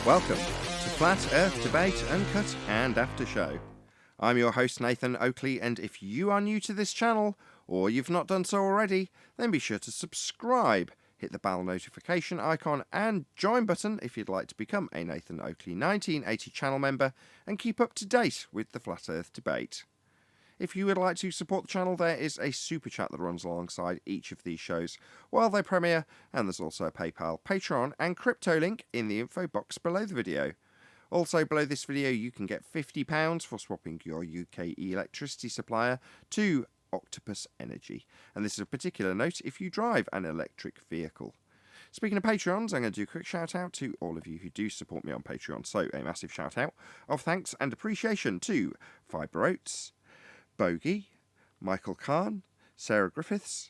Welcome to Flat Earth Debate, Uncut and After Show. I'm your host Nathan Oakley, and if you are new to this channel, or you've not done so already, then be sure to subscribe, hit the bell notification icon and join button if you'd like to become a Nathan Oakley 1980 channel member and keep up to date with the Flat Earth Debate. If you would like to support the channel, there is a super chat that runs alongside each of these shows while they premiere, and there's also a PayPal, Patreon and crypto link in the info box below the video. Also below this video you can get £50 for swapping your UK electricity supplier to Octopus Energy, and this is a particular note if you drive an electric vehicle. Speaking of Patreons, I'm going to do a quick shout out to all of you who do support me on Patreon, so a massive shout out of thanks and appreciation to Fibre Oats, Bogey, Michael Kahn, Sarah Griffiths,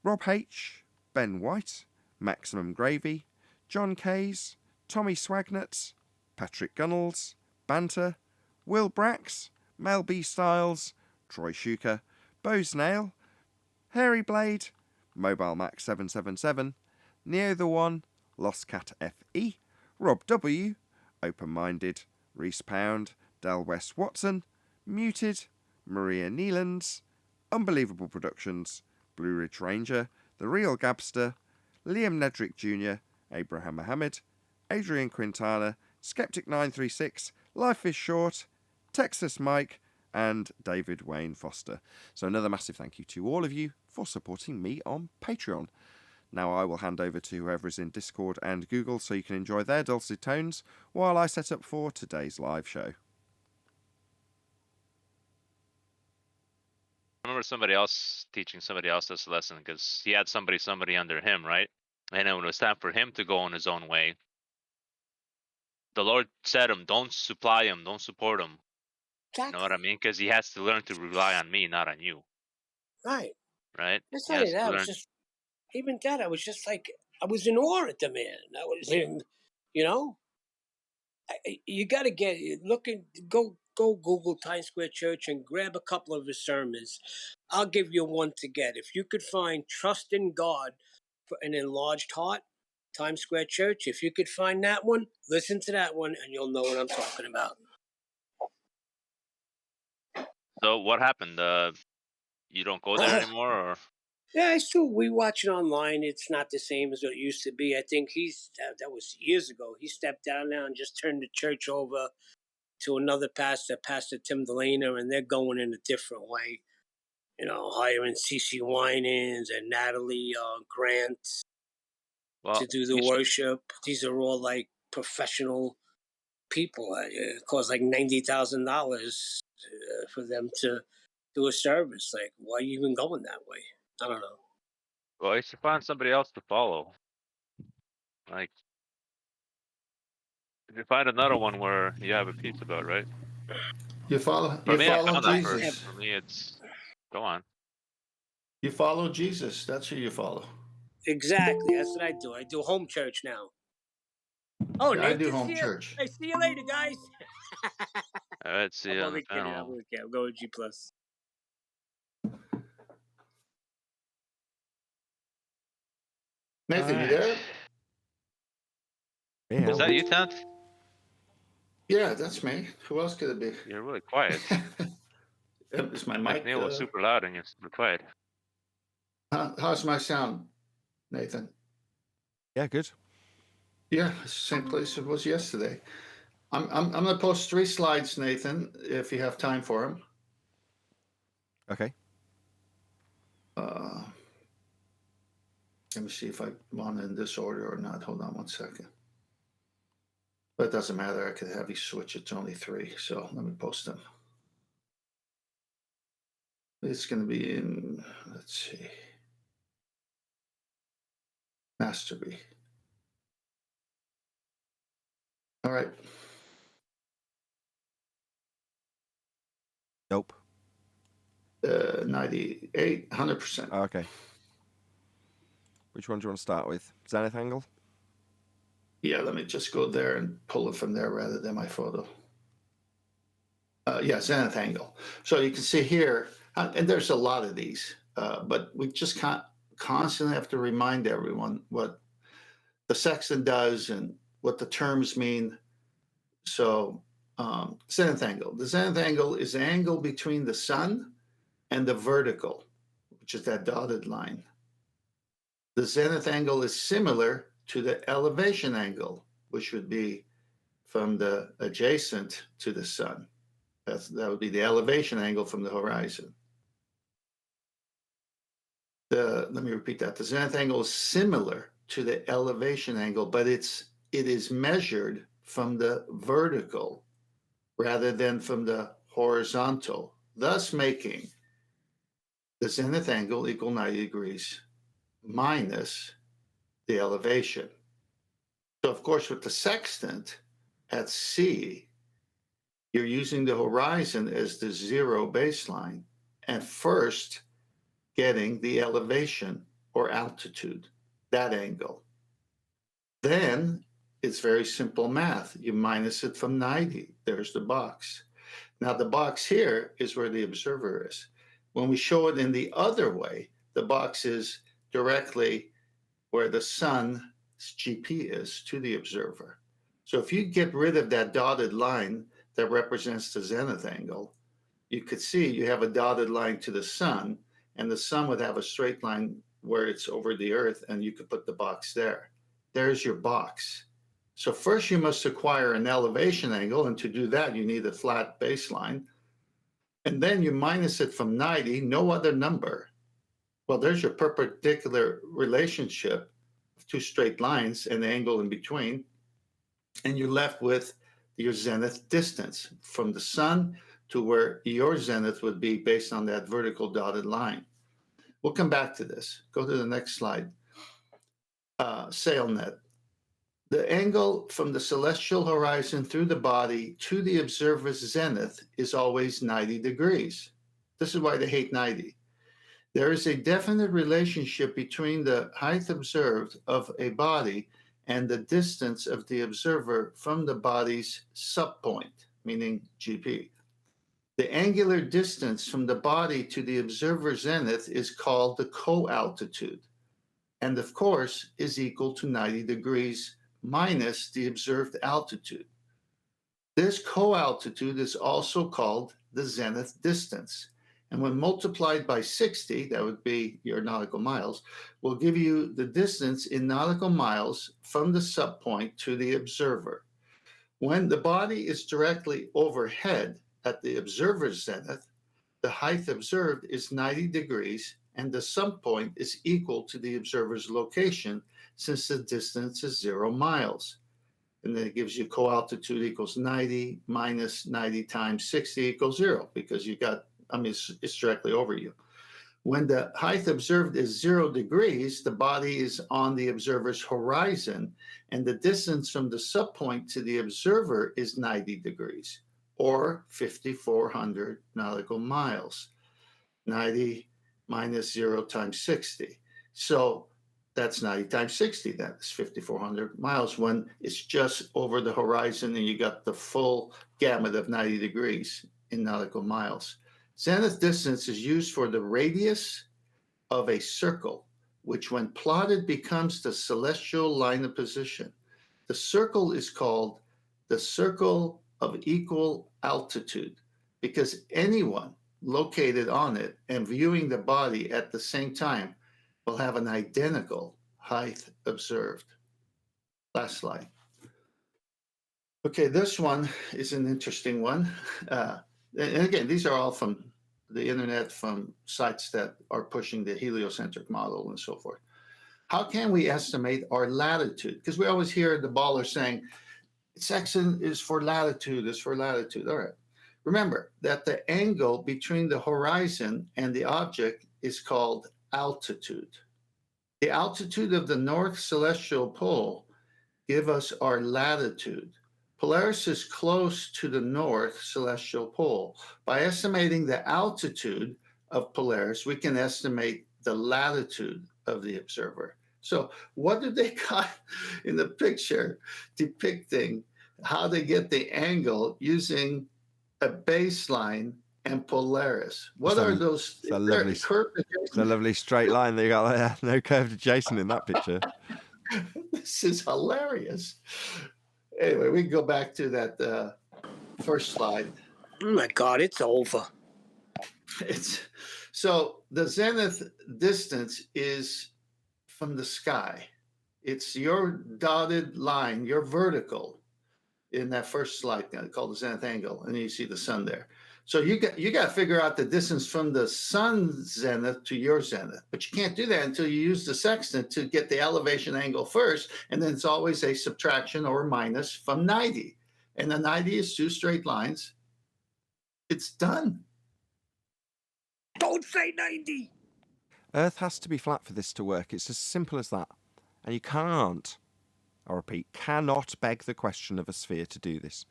Rob H, Ben White, Maximum Gravy, John Kays, Tommy Swagnuts, Patrick Gunnels, Banter, Will Brax, Mel B Styles, Troy Shuker, Bose Nail, Hairy Blade, Mobile Max 777, Neo the One, Lost Cat FE, Rob W, Open Minded, Reese Pound, Del West Watson, Muted, Maria Neelands, Unbelievable Productions, Blue Ridge Ranger, The Real Gabster, Liam Nedrick Jr., Abraham Mohammed, Adrian Quintana, Skeptic 936, Life is Short, Texas Mike, and David Wayne Foster. So another massive thank you to all of you for supporting me on Patreon. Now I will hand over to whoever is in Discord and Google so you can enjoy their dulcet tones while I set up for today's live show. I remember somebody else teaching somebody else this lesson because he had somebody under him, right? And then when it was time for him to go on his own way, the Lord said him, don't supply him, don't support him. Exactly. You know what I mean? Because he has to learn to rely on me, not on you. Right. Right? That's not that. I was just, even that, I was just like, I was in awe at the man. I was in, you know, you got to go Google Times Square Church and grab a couple of his sermons. I'll give you one to get. If you could find Trust in God for an Enlarged Heart, Times Square Church, if you could find that one, listen to that one and you'll know what I'm talking about. So what happened? You don't go there anymore? Or? Yeah, it's true. We watch it online. It's not the same as it used to be. I think that was years ago. He stepped down now and just turned the church over to another pastor, Pastor Tim Delana, and they're going in a different way. You know, hiring CeCe Winans and Natalie Grant to do the worship. These are all like professional people. It costs like $90,000 for them to do a service. Like, why are you even going that way? I don't know. Well, you should find somebody else to follow. Like, you find another one where you have a peace about, right? You follow Jesus. For me, it's go on. You follow Jesus. That's who you follow. Exactly. That's what I do. I do home church now. Oh, yeah, Nathan's I do home here. church. Hey, see you later, guys. All right, see you on the panel. I'm going G+. Nathan, you there? Yeah. Is that you, Tent? Yeah, that's me. Who else could it be? You're really quiet. Is my mic? Neil was super loud and you're super quiet. How's my sound, Nathan? Yeah, good. Yeah, same place it was yesterday. I'm going to post 3 slides, Nathan, if you have time for them. Okay. Let me see if I want in this order or not. Hold on one second. But it doesn't matter. I could have you switch. It's only 3, so let me post them. It's going to be in, let's see, Masterby. All right. Nope. 98, 100%. Okay. Which one do you want to start with? Zenith angle? Yeah, let me just go there and pull it from there rather than my photo. Yeah, Zenith angle. So you can see here, and there's a lot of these, but we just constantly have to remind everyone what the sextant does and what the terms mean. So zenith angle. The zenith angle is the angle between the sun and the vertical, which is that dotted line. The zenith angle is similar to the elevation angle, which would be from the adjacent to the sun. That would be the elevation angle from the horizon. Let me repeat that. The zenith angle is similar to the elevation angle, but it is measured from the vertical rather than from the horizontal, thus making the zenith angle equal 90 degrees minus the elevation. So, of course, with the sextant at C, you're using the horizon as the zero baseline and first getting the elevation or altitude, that angle. Then it's very simple math. You minus it from 90. There's the box. Now, the box here is where the observer is. When we show it in the other way, the box is directly where the sun's GP is to the observer. So if you get rid of that dotted line that represents the zenith angle, you could see you have a dotted line to the sun, and the sun would have a straight line where it's over the earth, and you could put the box there. There's your box. So first you must acquire an elevation angle, and to do that, you need a flat baseline. And then you minus it from 90, no other number. Well, there's your perpendicular relationship of two straight lines and the angle in between. And you're left with your zenith distance from the sun to where your zenith would be based on that vertical dotted line. We'll come back to this. Go to the next slide. SailNet. The angle from the celestial horizon through the body to the observer's zenith is always 90 degrees. This is why they hate 90. There is a definite relationship between the height observed of a body and the distance of the observer from the body's subpoint, meaning GP. The angular distance from the body to the observer's zenith is called the co-altitude, and of course is equal to 90 degrees minus the observed altitude. This co-altitude is also called the zenith distance. And when multiplied by 60, that would be your nautical miles, will give you the distance in nautical miles from the subpoint to the observer. When the body is directly overhead at the observer's zenith, the height observed is 90 degrees and the subpoint is equal to the observer's location since the distance is 0 miles. And then it gives you co-altitude equals 90 minus 90 times 60 equals 0 because you got, it's directly over you. When the height observed is 0 degrees, the body is on the observer's horizon, and the distance from the subpoint to the observer is 90 degrees, or 5,400 nautical miles. 90 minus 0 times 60. So that's 90 times 60. That's 5,400 miles when it's just over the horizon and you got the full gamut of 90 degrees in nautical miles. Zenith distance is used for the radius of a circle, which when plotted becomes the celestial line of position. The circle is called the circle of equal altitude because anyone located on it and viewing the body at the same time will have an identical height observed. Last slide. Okay, this one is an interesting one. And again, these are all from the internet, from sites that are pushing the heliocentric model and so forth. How can we estimate our latitude? Because we always hear the baller saying, section is for latitude, is for latitude. All right. Remember that the angle between the horizon and the object is called altitude. The altitude of the north celestial pole give us our latitude. Polaris is close to the north celestial pole. By estimating the altitude of Polaris, we can estimate the latitude of the observer. So what did they got in the picture depicting how they get the angle using a baseline and Polaris? What are those? It's a lovely straight line they got there. No curved adjacent in that picture. This is hilarious. Anyway, we can go back to that first slide. Oh my God, it's over. It's so the zenith distance is from the sky. It's your dotted line, your vertical in that first slide called the zenith angle, and you see the sun there. So you got to figure out the distance from the sun's zenith to your zenith, but you can't do that until you use the sextant to get the elevation angle first, and then it's always a subtraction or minus from 90, and the 90 is two straight lines. It's done. Don't say 90. Earth has to be flat for this to work. It's as simple as that. And you can't, I repeat, cannot beg the question of a sphere to do this,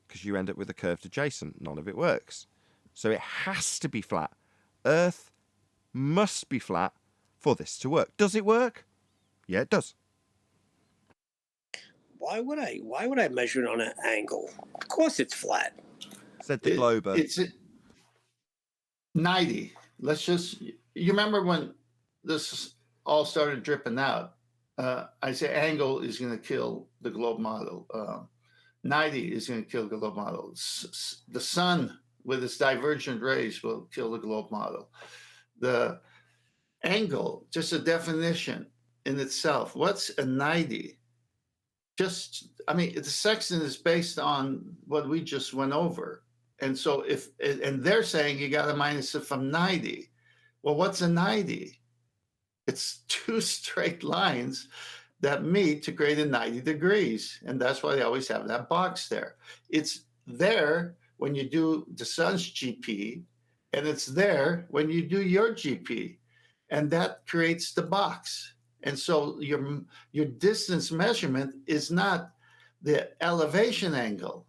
because you end up with a curved adjacent. None of it works. So it has to be flat. Earth must be flat for this to work. Does it work? Yeah, it does. Why would I measure it on an angle? Of course it's flat. Said the glober. It's 90. Let's just, you remember when this all started dripping out? I say angle is going to kill the globe model. 90 is going to kill the globe model. The sun with its divergent rays will kill the globe model. The angle, just a definition in itself. What's a 90? The sextant is based on what we just went over. And so and they're saying you got to minus it from 90. Well, what's a 90? It's two straight lines that meet to create a 90 degrees. And that's why they always have that box there. It's there when you do the sun's GP, and it's there when you do your GP. And that creates the box. And so your distance measurement is not the elevation angle.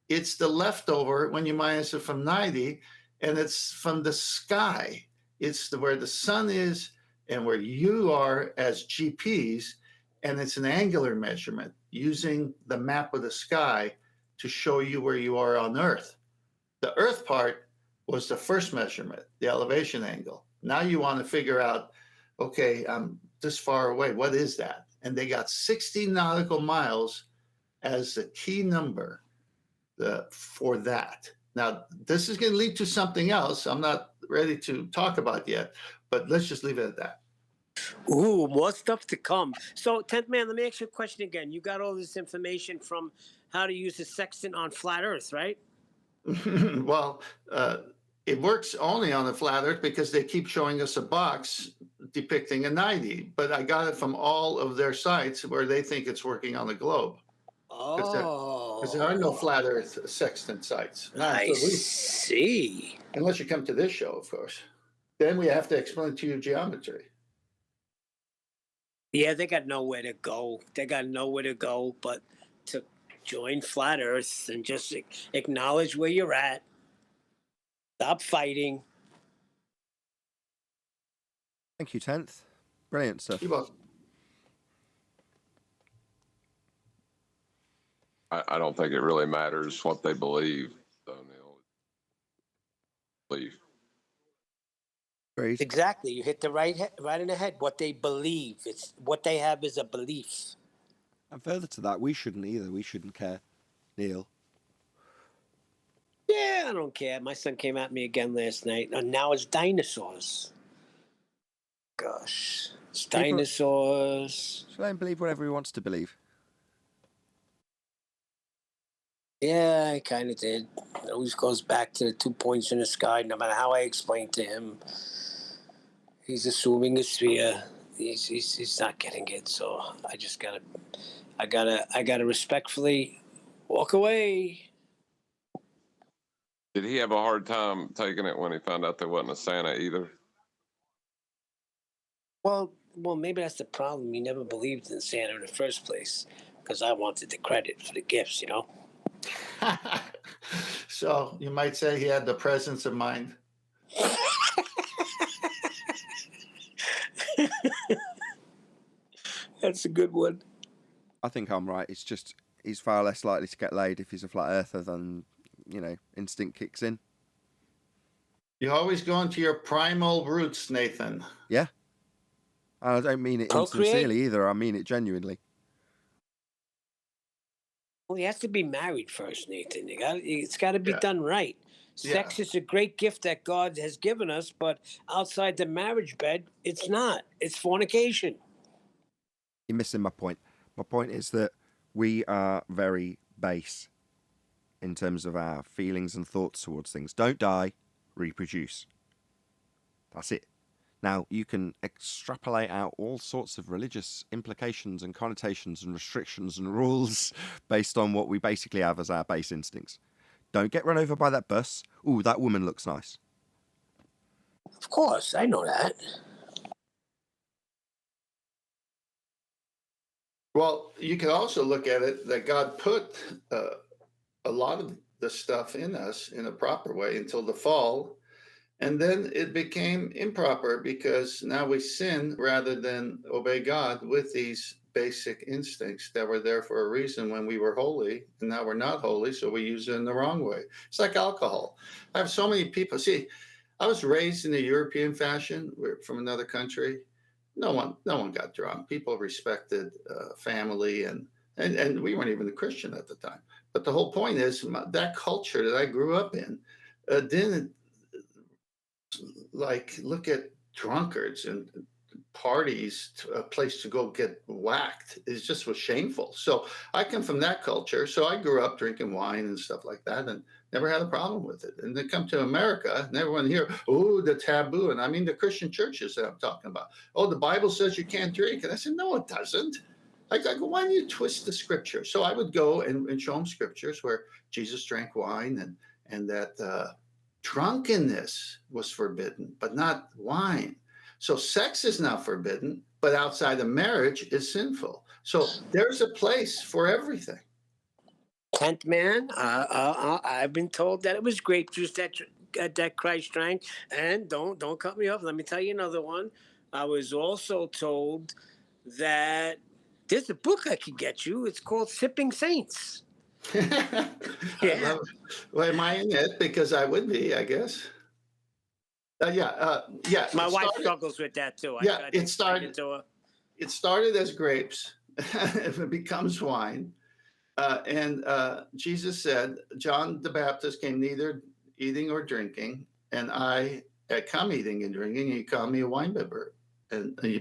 It's the leftover when you minus it from 90, and it's from the sky. It's where the sun is and where you are as GPs, and it's an angular measurement using the map of the sky to show you where you are on Earth. The Earth part was the first measurement, the elevation angle. Now you want to figure out, okay, I'm this far away. What is that? And they got 60 nautical miles as the key number for that. Now, this is going to lead to something else I'm not ready to talk about yet, but let's just leave it at that. Ooh, more stuff to come. So, 10th man, let me ask you a question again. You got all this information from how to use the sextant on flat Earth, right? Well, it works only on the flat Earth because they keep showing us a box depicting a 90, but I got it from all of their sites where they think it's working on the globe. Because there are no flat Earth sextant sites. I see. Unless you come to this show, of course. Then we have to explain to you geometry. Yeah, they got nowhere to go. But to join flat Earth and just acknowledge where you're at. Stop fighting. Thank you, 10th. Brilliant stuff. You're welcome. I don't think it really matters what they believe, though, Neil. Believe. Great. Exactly. You hit the right in the head. What they believe. It's what they have is a belief. And further to that, we shouldn't either. We shouldn't care, Neil. Yeah, I don't care. My son came at me again last night. And now it's dinosaurs. Gosh. It's dinosaurs. Should let him believe whatever he wants to believe? Yeah, I kind of did. It always goes back to the 2 points in the sky. No matter how I explain to him, he's assuming a sphere. He's not getting it. So I gotta respectfully walk away. Did he have a hard time taking it when he found out there wasn't a Santa either? Well, maybe that's the problem. He never believed in Santa in the first place because I wanted the credit for the gifts, you know. So you might say he had the presence of mind. That's a good one. I think I'm right. It's just he's far less likely to get laid if he's a flat earther than, instinct kicks in. You always go into your primal roots, Nathan. Yeah. I don't mean it insincerely either. I mean it genuinely. Well, he has to be married first, Nathan. It's got to be Yeah. done right. Yeah. Sex is a great gift that God has given us, but outside the marriage bed, it's not. It's fornication. You're missing my point. My point is that we are very base in terms of our feelings and thoughts towards things. Don't die, reproduce. That's it. Now, you can extrapolate out all sorts of religious implications and connotations and restrictions and rules based on what we basically have as our base instincts. Don't get run over by that bus. Ooh, that woman looks nice. Of course, I know that. Well, you can also look at it that God put a lot of the stuff in us in a proper way until the fall. And then it became improper because now we sin rather than obey God with these basic instincts that were there for a reason when we were holy. And now we're not holy, so we use it in the wrong way. It's like alcohol. I have so many people. See, I was raised in a European fashion. We're from another country. No one got drunk. People respected family, and we weren't even a Christian at the time. But the whole point is that culture that I grew up in didn't like look at drunkards and parties, a place to go get whacked. It just was shameful. So I come from that culture. So I grew up drinking wine and stuff like that and never had a problem with it. And then come to America and everyone here, oh, the taboo. And I mean, the Christian churches that I'm talking about. Oh, the Bible says you can't drink. And I said, no, it doesn't. I go, why do you twist the scripture? So I would go and show them scriptures where Jesus drank wine and that drunkenness was forbidden, but not wine. So sex is not forbidden, but outside of marriage is sinful. So there's a place for everything. 10th man, I've been told that it was grape juice that Christ drank. And don't cut me off. Let me tell you another one. I was also told that there's a book I could get you. It's called Sipping Saints. I love it. Well, am I in it? Because I would be, I guess. Yeah. My wife struggles with that too. It started as grapes. It becomes wine. And Jesus said, John the Baptist came neither eating or drinking, and I come eating and drinking, and he called me a winebibber,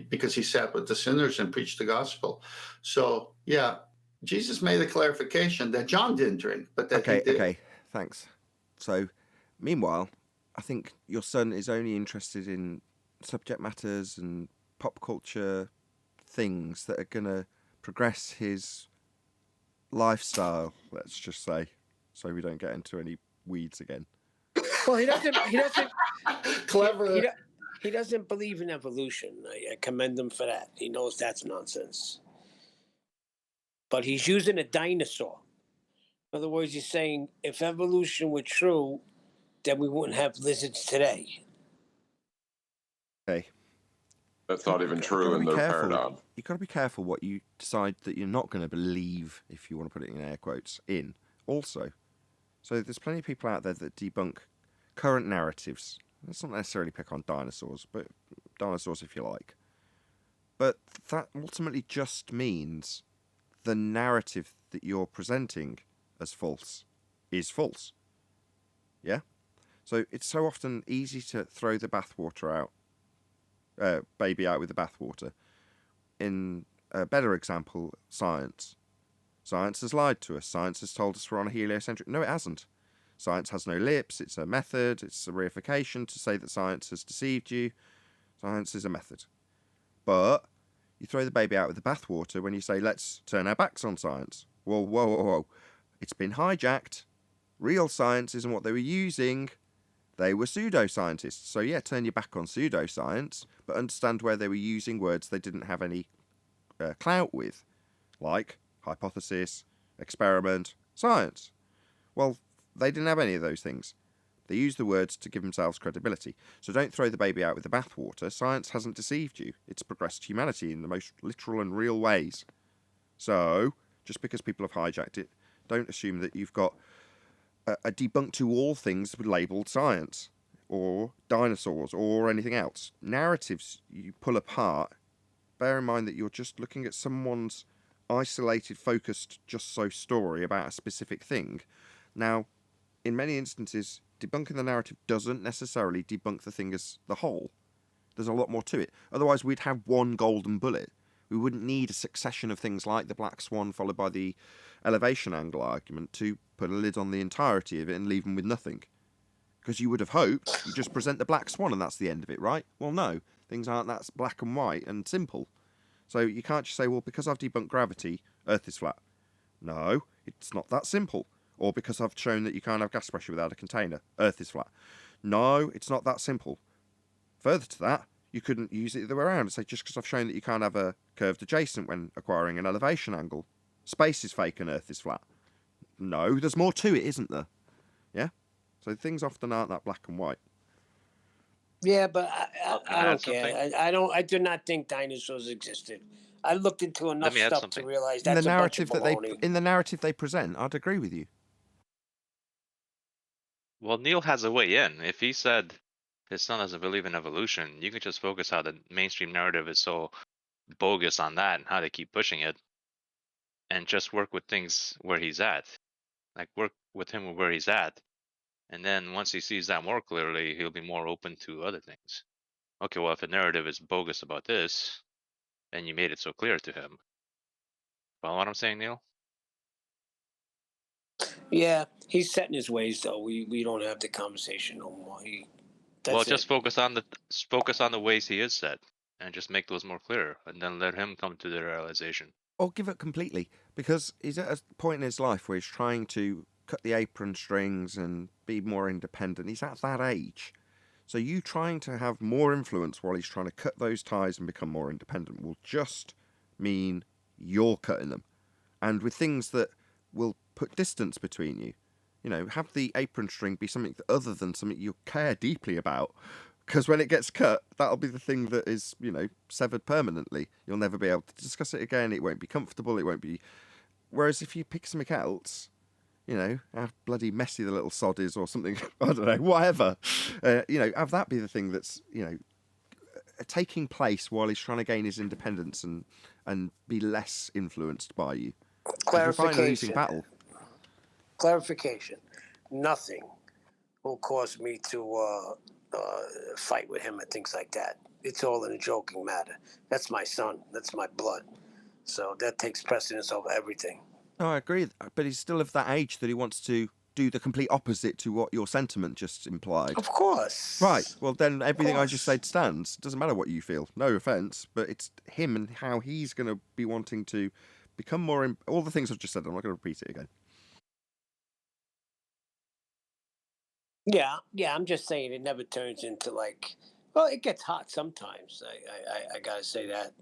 because he sat with the sinners and preached the gospel. So, yeah, Jesus made a clarification that John didn't drink, but that he did. Okay, thanks. So, meanwhile, I think your son is only interested in subject matters and pop culture things that are going to progress his lifestyle, let's just say, so we don't get into any weeds again. Well, he doesn't Clever. He doesn't believe in evolution. I commend him for that. He knows that's nonsense. But he's using a dinosaur. In other words, he's saying if evolution were true, then we wouldn't have lizards today. Okay. That's not even true in their paradigm. You've got to be careful what you decide that you're not going to believe, if you want to put it in air quotes, in. Also, so there's plenty of people out there that debunk current narratives. Let's not necessarily pick on dinosaurs, but dinosaurs if you like. But that ultimately just means the narrative that you're presenting as false is false. Yeah? So it's so often easy to throw the bathwater out. Baby out with the bathwater. In a better example, science. Science has lied to us. Science has told us we're on a heliocentric... No, it hasn't. Science has no lips. It's a method. It's a reification to say that science has deceived you. Science is a method. But you throw the baby out with the bathwater when you say, let's turn our backs on science. Whoa. It's been hijacked. Real science isn't what they were using. They were pseudoscientists. So yeah, turn your back on pseudoscience, but understand where they were using words they didn't have any clout with, like hypothesis, experiment, science. Well, they didn't have any of those things. They used the words to give themselves credibility. So don't throw the baby out with the bathwater. Science hasn't deceived you. It's progressed humanity in the most literal and real ways. So, just because people have hijacked it, don't assume that you've got a debunk to all things labelled science, or dinosaurs, or anything else. Narratives you pull apart, bear in mind that you're just looking at someone's isolated, focused, just so story about a specific thing. Now, in many instances, debunking the narrative doesn't necessarily debunk the thing as the whole. There's a lot more to it. Otherwise, we'd have one golden bullet. We wouldn't need a succession of things like the black swan followed by the elevation angle argument to put a lid on the entirety of it and leave them with nothing. Because you would have hoped you just present the black swan and that's the end of it, right? Well, no. Things aren't that black and white and simple. So you can't just say, well, because I've debunked gravity, Earth is flat. No, it's not that simple. Or because I've shown that you can't have gas pressure without a container, Earth is flat. No, it's not that simple. Further to that, you couldn't use it the other way around and say, just because I've shown that you can't have a curved adjacent when acquiring an elevation angle, space is fake and Earth is flat. No, there's more to it, isn't there? Yeah? So things often aren't that black and white. Yeah, but I add don't something? care. I do not think dinosaurs existed. I looked into enough me add stuff something. to realize In that's the a bunch of narrative baloney. in the narrative they present, I'd agree with you. Well, Neil has a way in. If he said his son doesn't believe in evolution, you could just focus how the mainstream narrative is so bogus on that and how they keep pushing it, and just work with things where he's at. Like, work with him where he's at. And then once he sees that more clearly, he'll be more open to other things. Okay, well, if a narrative is bogus about this, and you made it so clear to him. Follow what I'm saying, Neil? Yeah, he's set in his ways though. We don't have the conversation no more. Well, That's just it. focus on the ways he is set, and just make those more clear, and then let him come to the realization. Or give it completely, because he's at a point in his life where he's trying to cut the apron strings and be more independent. He's at that age. So you trying to have more influence while he's trying to cut those ties and become more independent will just mean you're cutting them. And with things that will put distance between you, you know, have the apron string be something other than something you care deeply about. Because when it gets cut, that'll be the thing that is, you know, severed permanently. You'll never be able to discuss it again. It won't be comfortable. It won't be. Whereas if you pick something else, you know, how bloody messy the little sod is or something, I don't know, whatever. You know, have that be the thing that's, you know, taking place while he's trying to gain his independence and be less influenced by you. You'll find a losing Clarification. battle. Clarification. Nothing will cause me to fight with him and things like that. It's all in a joking matter. That's my son. That's my blood. So that takes precedence over everything. No, I agree, but he's still of that age that he wants to do the complete opposite to what your sentiment just implied. Of course. Right, well then everything I just course. said stands. It doesn't matter what you feel. No offence, but it's him and how he's going to be wanting to become more... all the things I've just said, I'm not going to repeat it again. Yeah. I'm just saying it never turns into like. Well, it gets hot sometimes. I gotta say that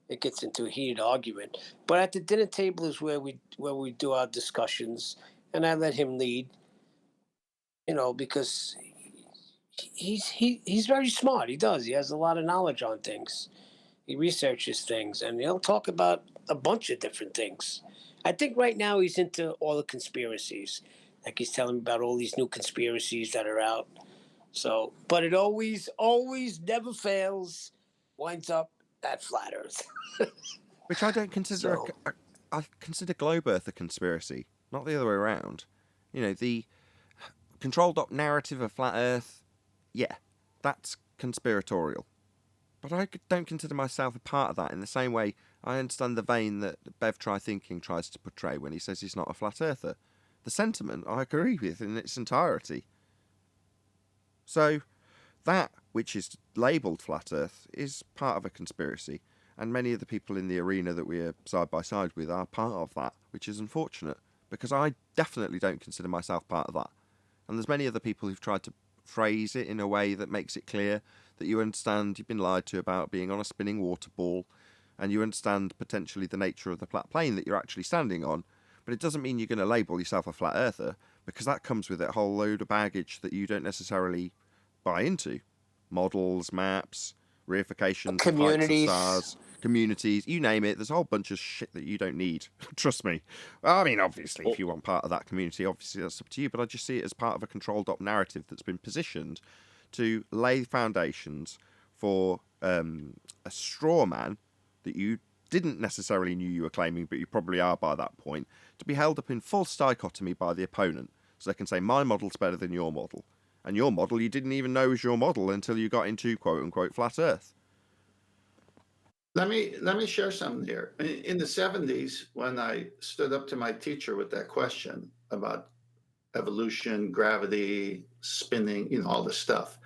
it gets into a heated argument. But at the dinner table is where we do our discussions, and I let him lead. You know, because he's very smart. He does. He has a lot of knowledge on things. He researches things, and he'll talk about a bunch of different things. I think right now he's into all the conspiracies. Like he's telling me about all these new conspiracies that are out. So, but it always, never fails, winds up at flat Earth. Which I don't consider... So, I consider Globe Earth a conspiracy, not the other way around. You know, the controlled op narrative of flat Earth, yeah, that's conspiratorial. But I don't consider myself a part of that in the same way I understand the vein that Bev Try Thinking tries to portray when he says he's not a flat earther. The sentiment I agree with in its entirety. So, that which is labelled flat earth is part of a conspiracy, and many of the people in the arena that we're side by side with are part of that, which is unfortunate, because I definitely don't consider myself part of that. And there's many other people who've tried to phrase it in a way that makes it clear that you understand you've been lied to about being on a spinning water ball, and you understand potentially the nature of the flat plane that you're actually standing on, but it doesn't mean you're going to label yourself a flat earther, because that comes with a whole load of baggage that you don't necessarily buy into. Models, maps, reifications, communities. of stars, communities, you name it. There's a whole bunch of shit that you don't need. Trust me. I mean, obviously, if you want part of that community, obviously that's up to you, but I just see it as part of a controlled op narrative that's been positioned to lay foundations for a straw man that you didn't necessarily knew you were claiming, but you probably are by that point, to be held up in false dichotomy by the opponent. So they can say, my model's better than your model. And your model you didn't even know was your model until you got into quote-unquote flat Earth. Let me share something here. In the 70s, when I stood up to my teacher with that question about evolution, gravity, spinning, all this stuff,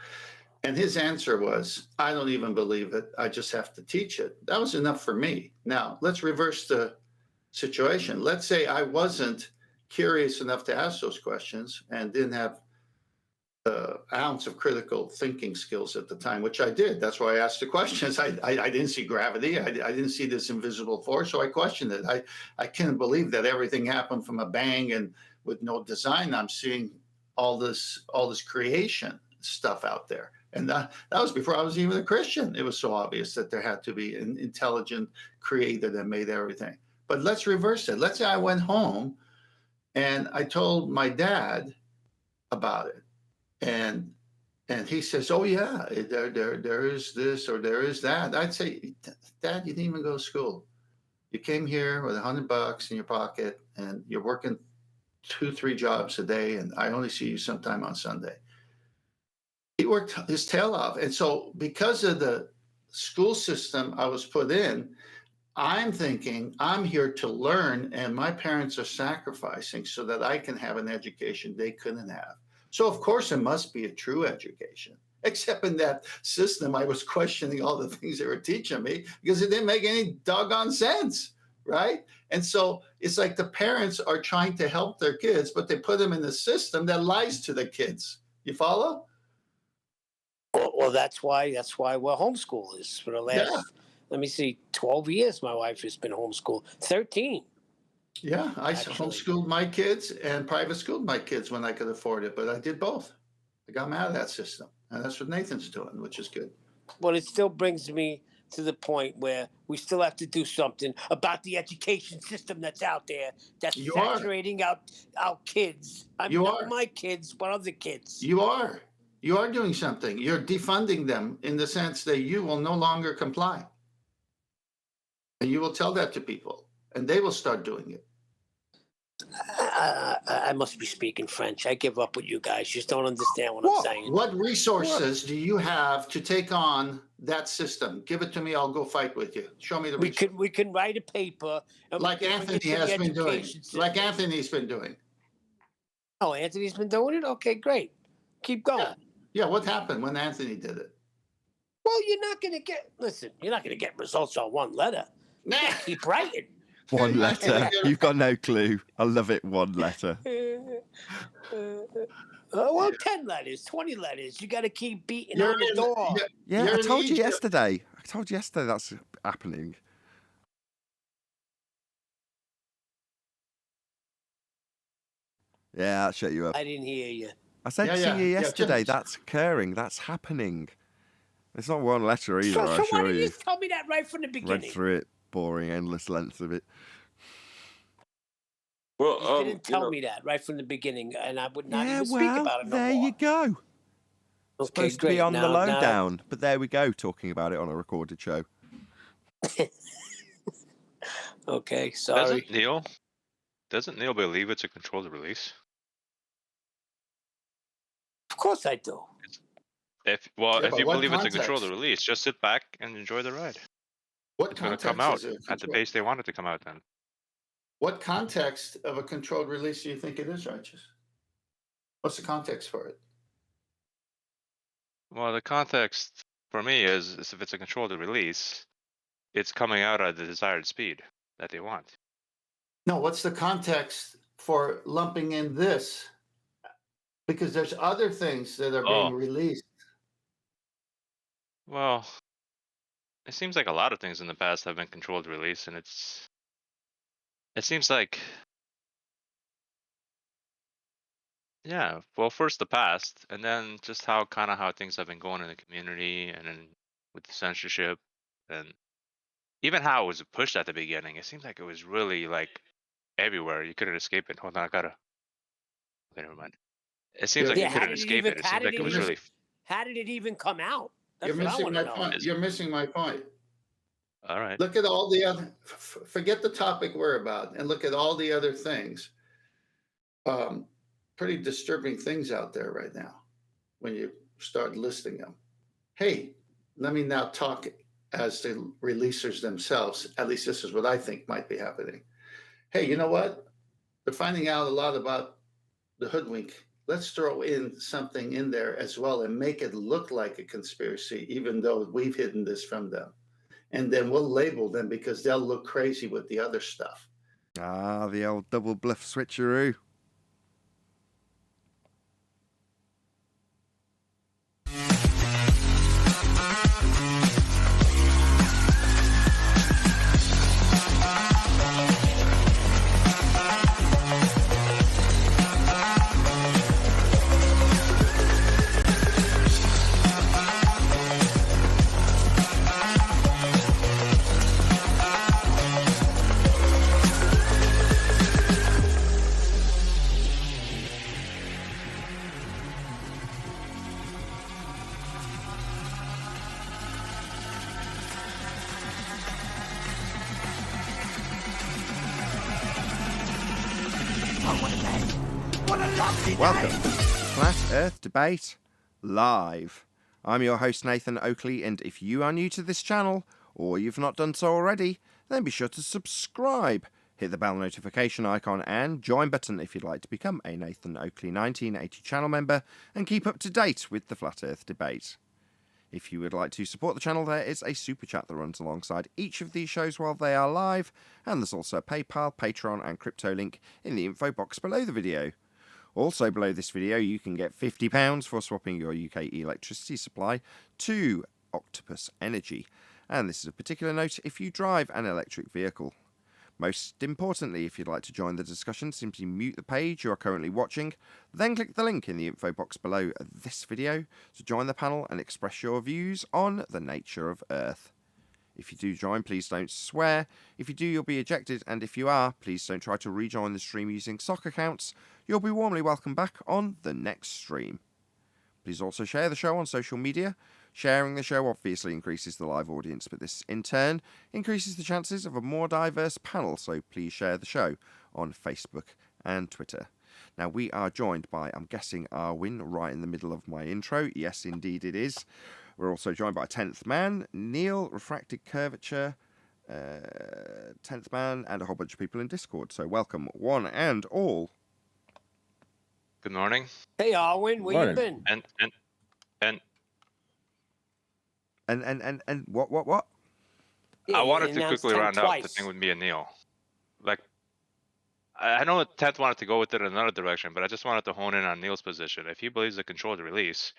and his answer was, I don't even believe it. I just have to teach it. That was enough for me. Now, let's reverse the situation. Let's say I wasn't curious enough to ask those questions and didn't have an ounce of critical thinking skills at the time, which I did. That's why I asked the questions. I didn't see gravity. I didn't see this invisible force, so I questioned it. I couldn't believe that everything happened from a bang and with no design. I'm seeing all this creation stuff out there. And that was before I was even a Christian. It was so obvious that there had to be an intelligent creator that made everything. But let's reverse it. Let's say I went home and I told my dad about it. And he says, oh, yeah, there is this or there is that. I'd say, Dad, you didn't even go to school. You came here with $100 in your pocket and you're working 2-3 jobs a day. And I only see you sometime on Sunday. He worked his tail off. And so because of the school system I was put in, I'm thinking I'm here to learn, and my parents are sacrificing so that I can have an education they couldn't have. So, of course, it must be a true education, except in that system, I was questioning all the things they were teaching me because it didn't make any doggone sense, right? And so it's like the parents are trying to help their kids, but they put them in a system that lies to the kids. You follow? Well, that's why we're homeschoolers for the last, let me see, 12 years. My wife has been homeschooled. 13. Yeah, I homeschooled my kids and private schooled my kids when I could afford it, but I did both. I got them out of that system, and that's what Nathan's doing, which is good. Well, it still brings me to the point where we still have to do something about the education system that's out there that's saturating our kids. I mean, not my kids, but other kids. You are doing something. You're defunding them in the sense that you will no longer comply. And you will tell that to people, and they will start doing it. I must be speaking French. I give up with you guys. You just don't understand what I'm saying. What resources do you have to take on that system? Give it to me. I'll go fight with you. Show me the resources. We can write a paper. Like Anthony has been doing. Like Anthony's been doing. Oh, Anthony's been doing it? Okay, great. Keep going. Yeah, what happened when Anthony did it? Well, you're not going to get results on one letter. Nah. Keep writing. One letter. You've got no clue. I love it. One letter. Well, 10 letters, 20 letters. You got to keep beating on the door. Yeah, I told you yesterday. That's happening. Yeah, I'll shut you up. I didn't hear you. I said to you yesterday, that's occurring. That's happening. It's not one letter either, I assure you. So why didn't you tell me that right from the beginning? Read through it. Boring, endless length of it. Well, you didn't tell me that right from the beginning, and I would not even speak about it no there more. You go. Okay, supposed great. to be on the lowdown, but there we go, talking about it on a recorded show. Okay, sorry. Doesn't Neil believe it's a controlled release? Of course I do. If you believe it's a controlled release, just sit back and enjoy the ride. It's going to come out at the pace they want it to come out then. What context of a controlled release do you think it is, Righteous? What's the context for it? Well, the context for me is if it's a controlled release, it's coming out at the desired speed that they want. No, what's the context for lumping in this? Because there's other things that are being released. Well, it seems like a lot of things in the past have been controlled release, and it seems like, yeah, well, first the past, and then just how things have been going in the community, and then with the censorship, and even how it was pushed at the beginning. It seemed like it was really like everywhere. You couldn't escape it. Hold on, okay, never mind. It seems like you couldn't escape it. It seemed like it was really. How did it even come out? You're missing my point. All right. Look at all the other, forget the topic we're about and look at all the other things. Pretty disturbing things out there right now when you start listing them. Hey, let me now talk as the releasers themselves. At least this is what I think might be happening. Hey, you know what? They're finding out a lot about the hoodwink. Let's throw in something in there as well and make it look like a conspiracy, even though we've hidden this from them. And then we'll label them because they'll look crazy with the other stuff. Ah, the old double bluff switcheroo. Welcome to Flat Earth Debate Live. I'm your host Nathan Oakley, and if you are new to this channel, or you've not done so already, then be sure to subscribe. Hit the bell notification icon and join button if you'd like to become a Nathan Oakley 1980 channel member and keep up to date with the Flat Earth Debate. If you would like to support the channel, there is a super chat that runs alongside each of these shows while they are live, and there's also a PayPal, Patreon and crypto link in the info box below the video. Also below this video, you can get £50 for swapping your UK electricity supply to Octopus Energy. And this is a particular note if you drive an electric vehicle. Most importantly, if you'd like to join the discussion, simply mute the page you are currently watching, then click the link in the info box below this video to join the panel and express your views on the nature of Earth. If you do join, please don't swear. If you do, you'll be ejected, and if you are, please don't try to rejoin the stream using sock accounts. You'll be warmly welcome back on the next stream. Please also share the show on social media. Sharing the show obviously increases the live audience, but this in turn increases the chances of a more diverse panel, so please share the show on Facebook and Twitter. Now, we are joined by, I'm guessing, Arwin, right in the middle of my intro. Yes, indeed it is. We're also joined by 10th Man, Neil, Refracted Curvature, 10th Man, and a whole bunch of people in Discord. So welcome, one and all. Good morning. Hey, Arwin, where you been? And And what? Yeah, I you wanted to announced quickly 10 round out the twice. thing with me and Neil. Like, I know Ted wanted to go with it in another direction, but I just wanted to hone in on Neil's position. If he believes the controlled release,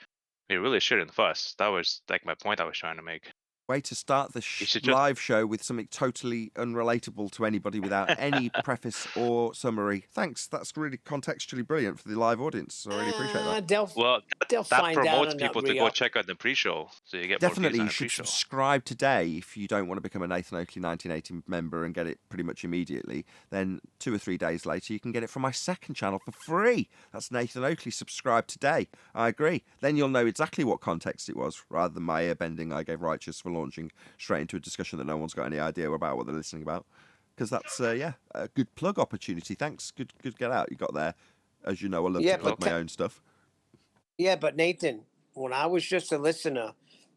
he really shouldn't fuss. That was like my point I was trying to make. Way to start the should just- live show with something totally unrelatable to anybody without any preface or summary. Thanks, that's really contextually brilliant for the live audience. So I really appreciate that. Well, They'll that find out promotes on people that to go re-up. check out the pre-show, so you get Definitely, more you views on should the pre-show. subscribe today if you don't want to become a Nathan Oakley 1980 member and get it pretty much immediately. Then 2 or 3 days later, you can get it from my second channel for free. That's Nathan Oakley. Subscribe today. I agree. Then you'll know exactly what context it was, rather than my earbending I gave Righteous for launching straight into a discussion that no one's got any idea about what they're listening about. Because that's, a good plug opportunity. Thanks. Good get out. You got there. As you know, I love to plug my own stuff. Yeah, but Nathan, when I was just a listener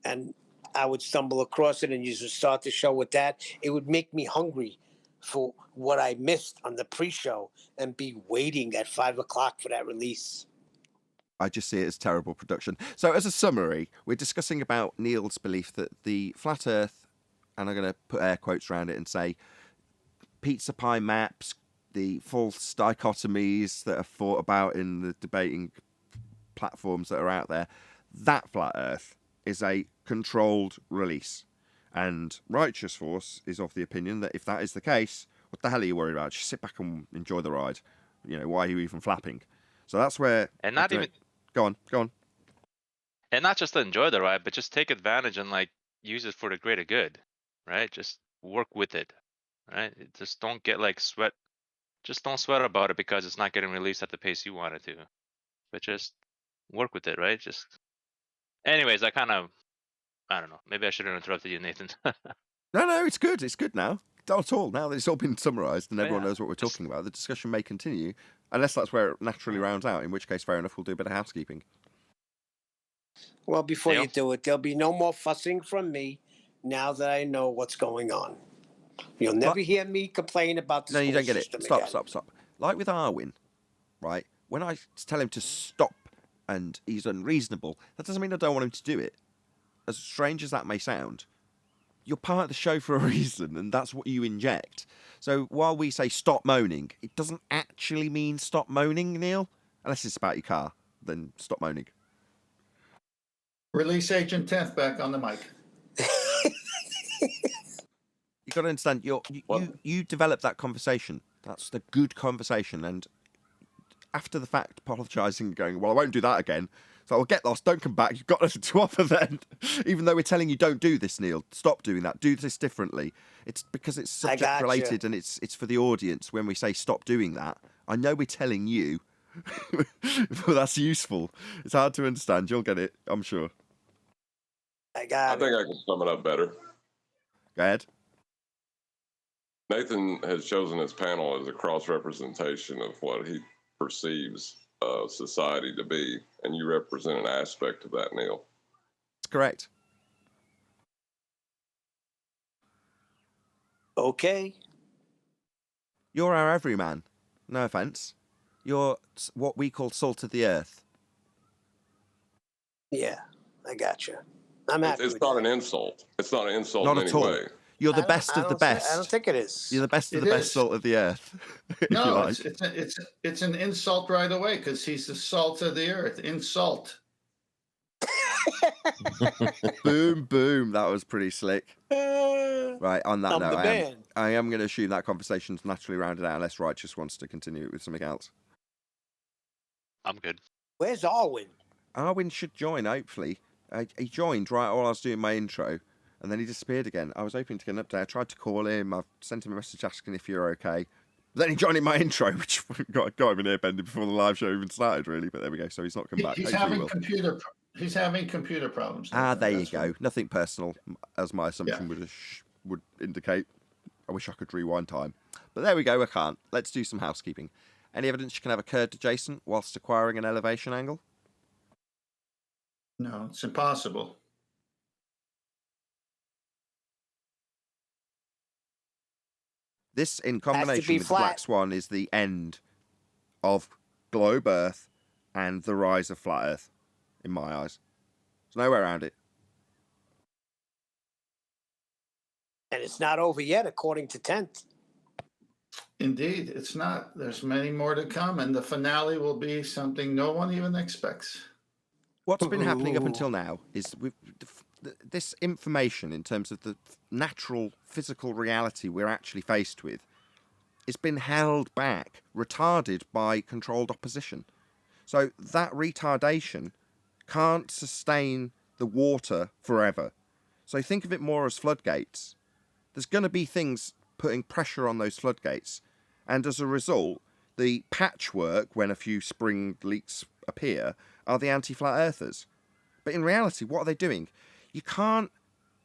and I would stumble across it and you just start the show with that, it would make me hungry for what I missed on the pre-show and be waiting at 5 o'clock for that release. I just see it as terrible production. So as a summary, we're discussing about Neil's belief that the flat Earth, and I'm going to put air quotes around it and say, pizza pie maps, the false dichotomies that are thought about in the debating platforms that are out there, that flat Earth is a controlled release. And Righteous Force is of the opinion that if that is the case, what the hell are you worried about? Just sit back and enjoy the ride. You know, why are you even flapping? So that's where... And not even... Go on. And not just to enjoy the ride, but just take advantage and like use it for the greater good, right? Just work with it, right? Just don't get like sweat. Just don't sweat about it because it's not getting released at the pace you want it to. But just work with it, right? Just. Anyways, I don't know. Maybe I should have interrupted you, Nathan. No, it's good. It's good now. Not at all. Now that it's all been summarised and everyone Yeah, knows what we're talking about, the discussion may continue, unless that's where it naturally rounds out, in which case, fair enough, we'll do a bit of housekeeping. Well, before Neil? you do it, there'll be no more fussing from me now that I know what's going on. You'll never hear me complain about the No, you school don't get it. system Stop, again. stop. Like with Arwen, right? When I tell him to stop and he's unreasonable, that doesn't mean I don't want him to do it. As strange as that may sound, you're part of the show for a reason, and that's what you inject. So while we say stop moaning, it doesn't actually mean stop moaning, Neil. Unless it's about your car, then stop moaning. Release Agent 10th back on the mic. You got to understand, you develop that conversation. That's the good conversation, and after the fact, apologising, going, well, I won't do that again. So I'll get lost, don't come back. You've got nothing to offer then. Even though we're telling you don't do this, Neil. Stop doing that. Do this differently. It's because it's subject related and it's for the audience when we say stop doing that. I know we're telling you, but that's useful. It's hard to understand. You'll get it, I'm sure. I think I can sum it up better. Go ahead. Nathan has chosen his panel as a cross-representation of what he perceives society to be, and you represent an aspect of that, Neil. That's correct. Okay. You're our everyman. No offence. You're what we call salt of the earth. Yeah, I got you. I'm happy. It's not an insult. It's not an insult Not in at any all. way. You're the best of the best. I don't think it is. You're the best of It the best is. salt of the earth. If you No, like. it's an insult right away because he's the salt of the earth. Insult. Boom, boom. That was pretty slick. Right, on that I'm note, the man. I am going to assume that conversation's naturally rounded out unless Righteous wants to continue it with something else. I'm good. Where's Arwen? Arwen should join, hopefully. He joined right while I was doing my intro, and then he disappeared again. I was hoping to get an update. I tried to call him. I've sent him a message asking if you're okay. But then he joined in my intro, which got him an earbending before the live show even started, really. But there we go. So he's not come back. He's having computer problems. There you go. Nothing personal, as my assumption would indicate. I wish I could rewind time. But there we go, I can't. Let's do some housekeeping. Any evidence you can have occurred adjacent whilst acquiring an elevation angle? No, it's impossible. This, in combination with the Black Swan, is the end of globe Earth and the rise of flat Earth, in my eyes. There's no way around it. And it's not over yet, according to 10th. Indeed, it's not. There's many more to come, and the finale will be something no one even expects. What's been happening up until now is this information in terms of the natural physical reality we're actually faced with has been held back, retarded by controlled opposition. So that retardation can't sustain the water forever. So think of it more as floodgates. There's going to be things putting pressure on those floodgates. And as a result, the patchwork, when a few spring leaks appear, are the anti-flat earthers. But in reality, what are they doing? You can't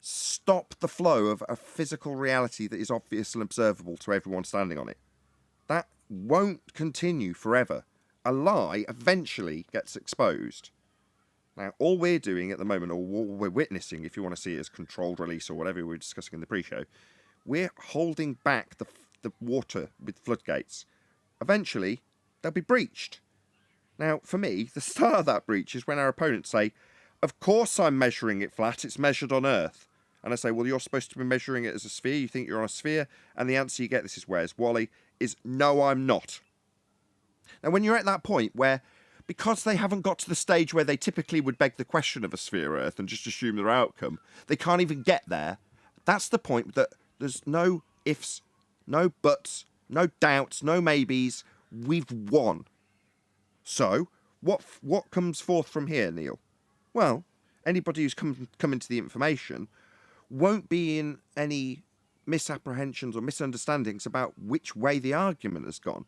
stop the flow of a physical reality that is obvious and observable to everyone standing on it. That won't continue forever. A lie eventually gets exposed. Now, all we're doing at the moment, or what we're witnessing, if you want to see it as controlled release or whatever we were discussing in the pre-show, we're holding back the water with floodgates. Eventually, they'll be breached. Now, for me, the start of that breach is when our opponents say, of course I'm measuring it flat, it's measured on Earth. And I say, well, you're supposed to be measuring it as a sphere, you think you're on a sphere, and the answer you get, this is where's Wally, is no, I'm not. Now, when you're at that point where, because they haven't got to the stage where they typically would beg the question of a sphere Earth and just assume their outcome, they can't even get there. That's the point that there's no ifs, no buts, no doubts, no maybes. We've won. So, what comes forth from here, Neil? Well, anybody who's come into the information won't be in any misapprehensions or misunderstandings about which way the argument has gone.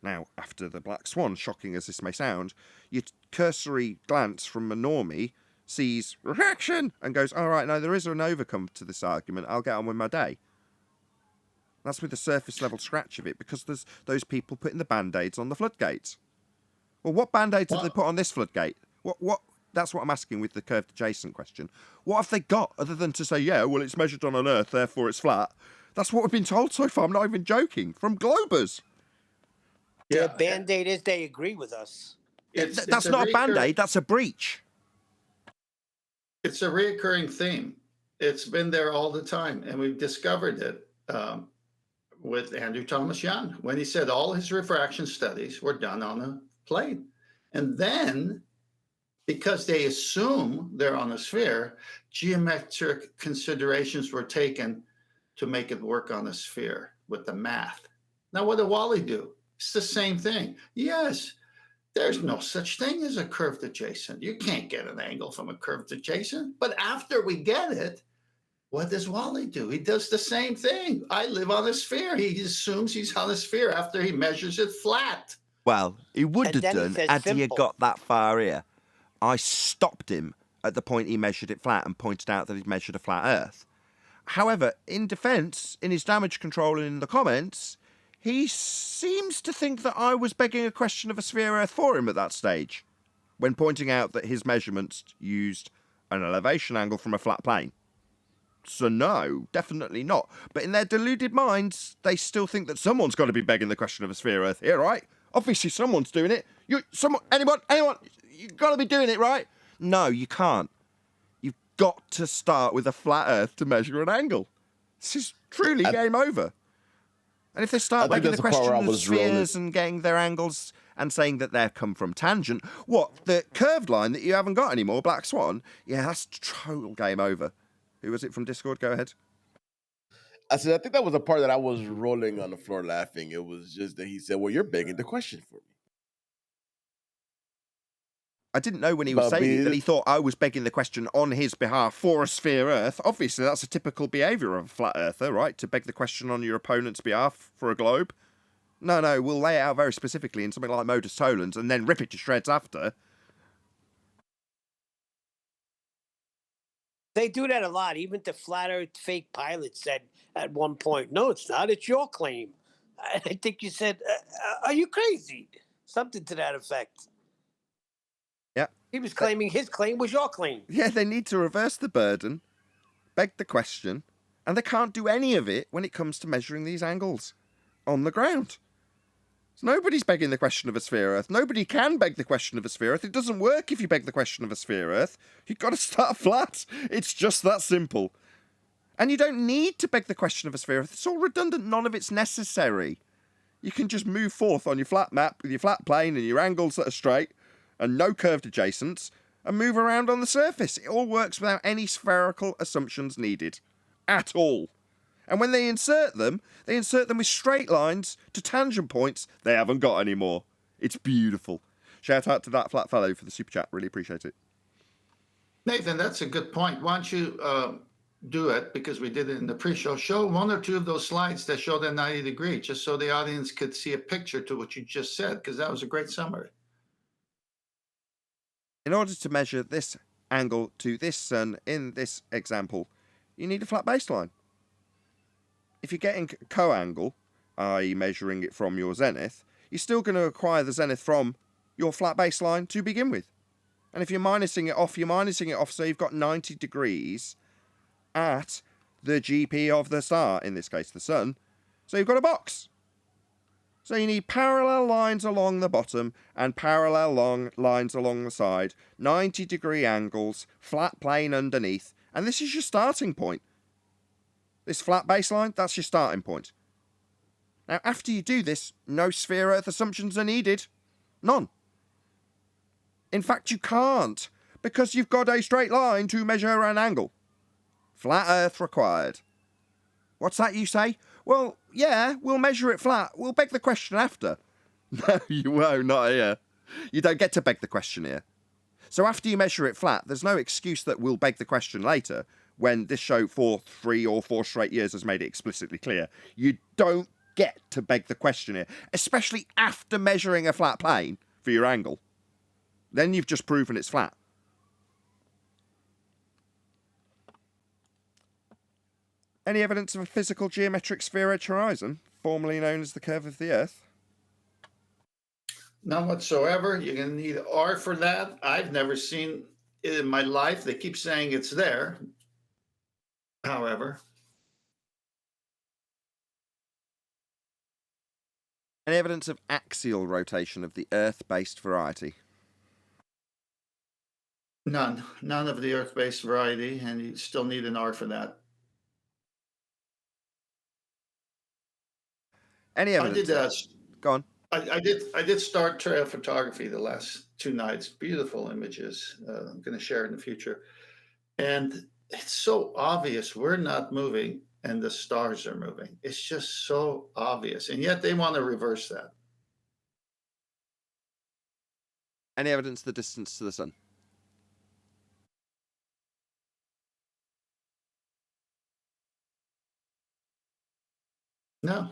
Now, after the Black Swan, shocking as this may sound, your cursory glance from a normie sees refraction and goes, all right, no, there is an overcome to this argument. I'll get on with my day. That's with the surface level scratch of it, because there's those people putting the band-aids on the floodgates. Well, what band-aids have they put on this floodgate? What? That's what I'm asking with the curved adjacent question. What have they got other than to say, yeah, well, it's measured on an Earth, therefore it's flat? That's what we've been told so far. I'm not even joking. From Globers. Their band-aid is they agree with us. That's not a band-aid. That's a breach. It's a reoccurring theme. It's been there all the time, and we've discovered it with Andrew Thomas Young when he said all his refraction studies were done on a plane. And then, because they assume they're on a sphere, geometric considerations were taken to make it work on a sphere with the math. Now, what did Wally do? It's the same thing. Yes, there's no such thing as a curved adjacent. You can't get an angle from a curved adjacent. But after we get it, what does Wally do? He does the same thing. I live on a sphere. He assumes he's on a sphere after he measures it flat. Well, he would have done had he got that far here. I stopped him at the point he measured it flat and pointed out that he'd measured a flat Earth. However, in defence, in his damage control and in the comments, he seems to think that I was begging a question of a sphere Earth for him at that stage, when pointing out that his measurements used an elevation angle from a flat plane. So no, definitely not. But in their deluded minds, they still think that someone's got to be begging the question of a sphere Earth here, right? Obviously someone's doing it. Anyone, you've got to be doing it, right? No, you can't. You've got to start with a flat Earth to measure an angle. This is truly game over. And if they start begging the question of spheres and getting their angles and saying that they've come from tangent, what, the curved line that you haven't got anymore, Black Swan? Yeah, that's total game over. Who was it from Discord? Go ahead. I said, I think that was the part that I was rolling on the floor laughing. It was just that he said, well, you're begging the question for me. I didn't know when he was saying it that he thought I was begging the question on his behalf for a sphere Earth. Obviously, that's a typical behaviour of a flat earther, right? To beg the question on your opponent's behalf for a globe. No, we'll lay it out very specifically in something like Modus Tollens and then rip it to shreds after. They do that a lot. Even the flat Earth fake pilot said at one point, no, it's not. It's your claim. I think you said, are you crazy? Something to that effect. Yeah. He was claiming his claim was your claim. Yeah, they need to reverse the burden, beg the question, and they can't do any of it when it comes to measuring these angles on the ground. So nobody's begging the question of a sphere Earth. Nobody can beg the question of a sphere Earth. It doesn't work if you beg the question of a sphere Earth. You've got to start flat. It's just that simple. And you don't need to beg the question of a sphere Earth. It's all redundant. None of it's necessary. You can just move forth on your flat map with your flat plane and your angles that are straight and no curved adjacents and move around on the surface. It all works without any spherical assumptions needed. At all. And when they insert them with straight lines to tangent points they haven't got anymore. It's beautiful. Shout out to that flat fellow for the super chat. Really appreciate it. Nathan, that's a good point. Why don't you do it, because we did it in the pre-show. Show one or two of those slides that show that 90 degree, just so the audience could see a picture to what you just said, because that was a great summary. In order to measure this angle to this sun in this example, you need a flat baseline. If you're getting co-angle, i.e. measuring it from your zenith, you're still going to acquire the zenith from your flat baseline to begin with. And if you're minusing it off, so you've got 90 degrees at the GP of the star, in this case the sun, so you've got a box. So you need parallel lines along the bottom and parallel lines along the side, 90 degree angles, flat plane underneath, and this is your starting point. This flat baseline, that's your starting point. Now, after you do this, no sphere Earth assumptions are needed. None. In fact, you can't, because you've got a straight line to measure an angle. Flat Earth required. What's that you say? Well, yeah, we'll measure it flat. We'll beg the question after. No, you won't, not here. You don't get to beg the question here. So after you measure it flat, there's no excuse that we'll beg the question later, when this show for 3 or 4 straight years has made it explicitly clear. You don't get to beg the question here, especially after measuring a flat plane for your angle. Then you've just proven it's flat. Any evidence of a physical geometric sphere-edge horizon, formerly known as the curve of the Earth? None whatsoever. You're going to need R for that. I've never seen it in my life. They keep saying it's there. However, Any evidence of axial rotation of the Earth-based variety? none. None of the Earth-based variety, and you still need an R for that. Any I evidence? did. Go on. I did start trail photography the last 2 nights. Beautiful images. I'm going to share in the future, and it's so obvious we're not moving and the stars are moving. It's just so obvious, and yet they want to reverse that. Any evidence of the distance to the sun? No,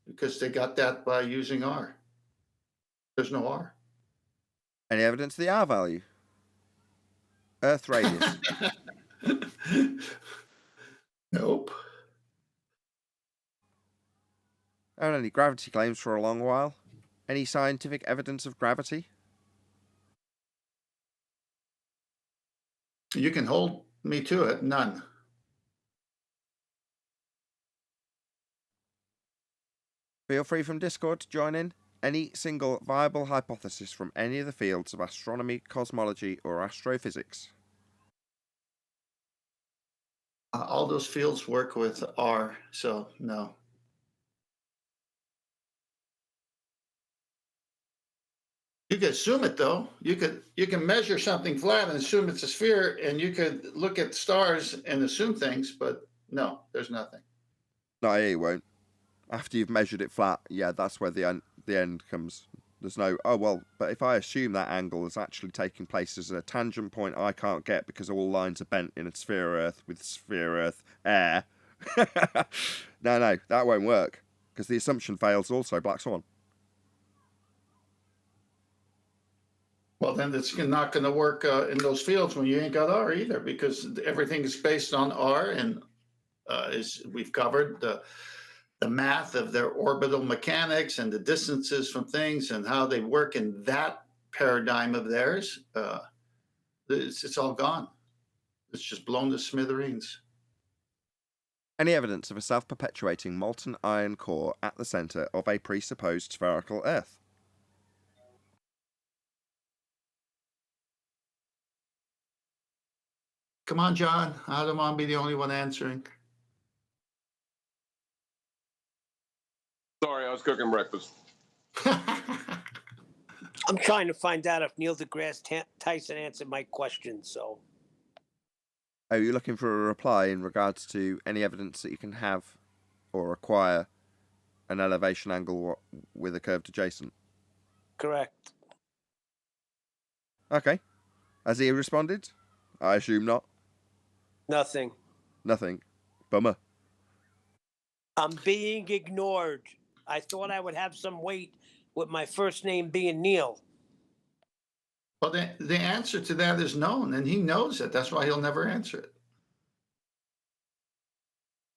because they got that by using R. There's no R. Any evidence of the R value? Earth radius? Nope. Haven't any gravity claims for a long while. Any scientific evidence of gravity? You can hold me to it. None. Feel free from Discord to join in. Any single viable hypothesis from any of the fields of astronomy, cosmology, or astrophysics? All those fields work with R, so no. You could assume it though. You can measure something flat and assume it's a sphere, and you could look at stars and assume things, but no, there's nothing. No, it won't. After you've measured it flat, yeah, that's where the end comes. There's no, oh well, but if I assume that angle is actually taking place as a tangent point I can't get because all lines are bent in a sphere Earth with sphere Earth air. No, that won't work because the assumption fails also, Black Swan. Well, then it's not going to work in those fields when you ain't got R either, because everything is based on R, and as we've covered the math of their orbital mechanics and the distances from things and how they work in that paradigm of theirs. It's all gone. It's just blown to smithereens. Any evidence of a self-perpetuating molten iron core at the centre of a presupposed spherical Earth? Come on, John. I don't want to be the only one answering. Sorry, I was cooking breakfast. I'm trying to find out if Neil deGrasse Tyson answered my question. So, Oh, you're looking for a reply in regards to any evidence that you can have or acquire an elevation angle with a curved adjacent? correct. Okay. Has he responded? I assume not. Nothing. Nothing. Bummer. I'm being ignored. I thought I would have some weight with my first name being Neil. Well, the answer to that is known, and he knows it. That's why he'll never answer it.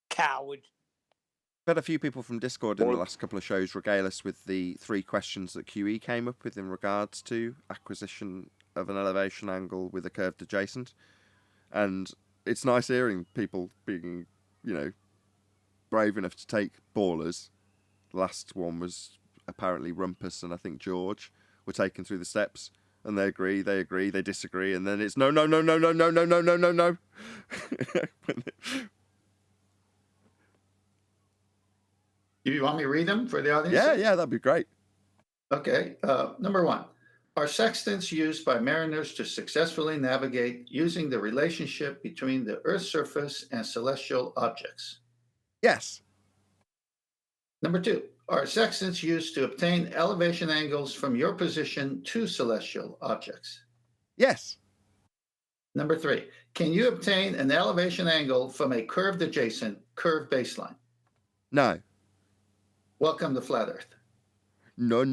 Coward. We've had a few people from Discord in the last couple of shows regale us with the 3 questions that QE came up with in regards to acquisition of an elevation angle with a curved adjacent. And it's nice hearing people being, brave enough to take ballers. The last one was apparently Rumpus and I think George were taken through the steps, and they agree, they disagree, and then it's no. You want me to read them for the audience? Yeah, that'd be great. Okay. Number 1. Are sextants used by mariners to successfully navigate using the relationship between the Earth's surface and celestial objects? Yes. Number 2. Are sextants used to obtain elevation angles from your position to celestial objects? Yes. Number 3. Can you obtain an elevation angle from a curved adjacent, curved baseline? No. Welcome to Flat Earth. No.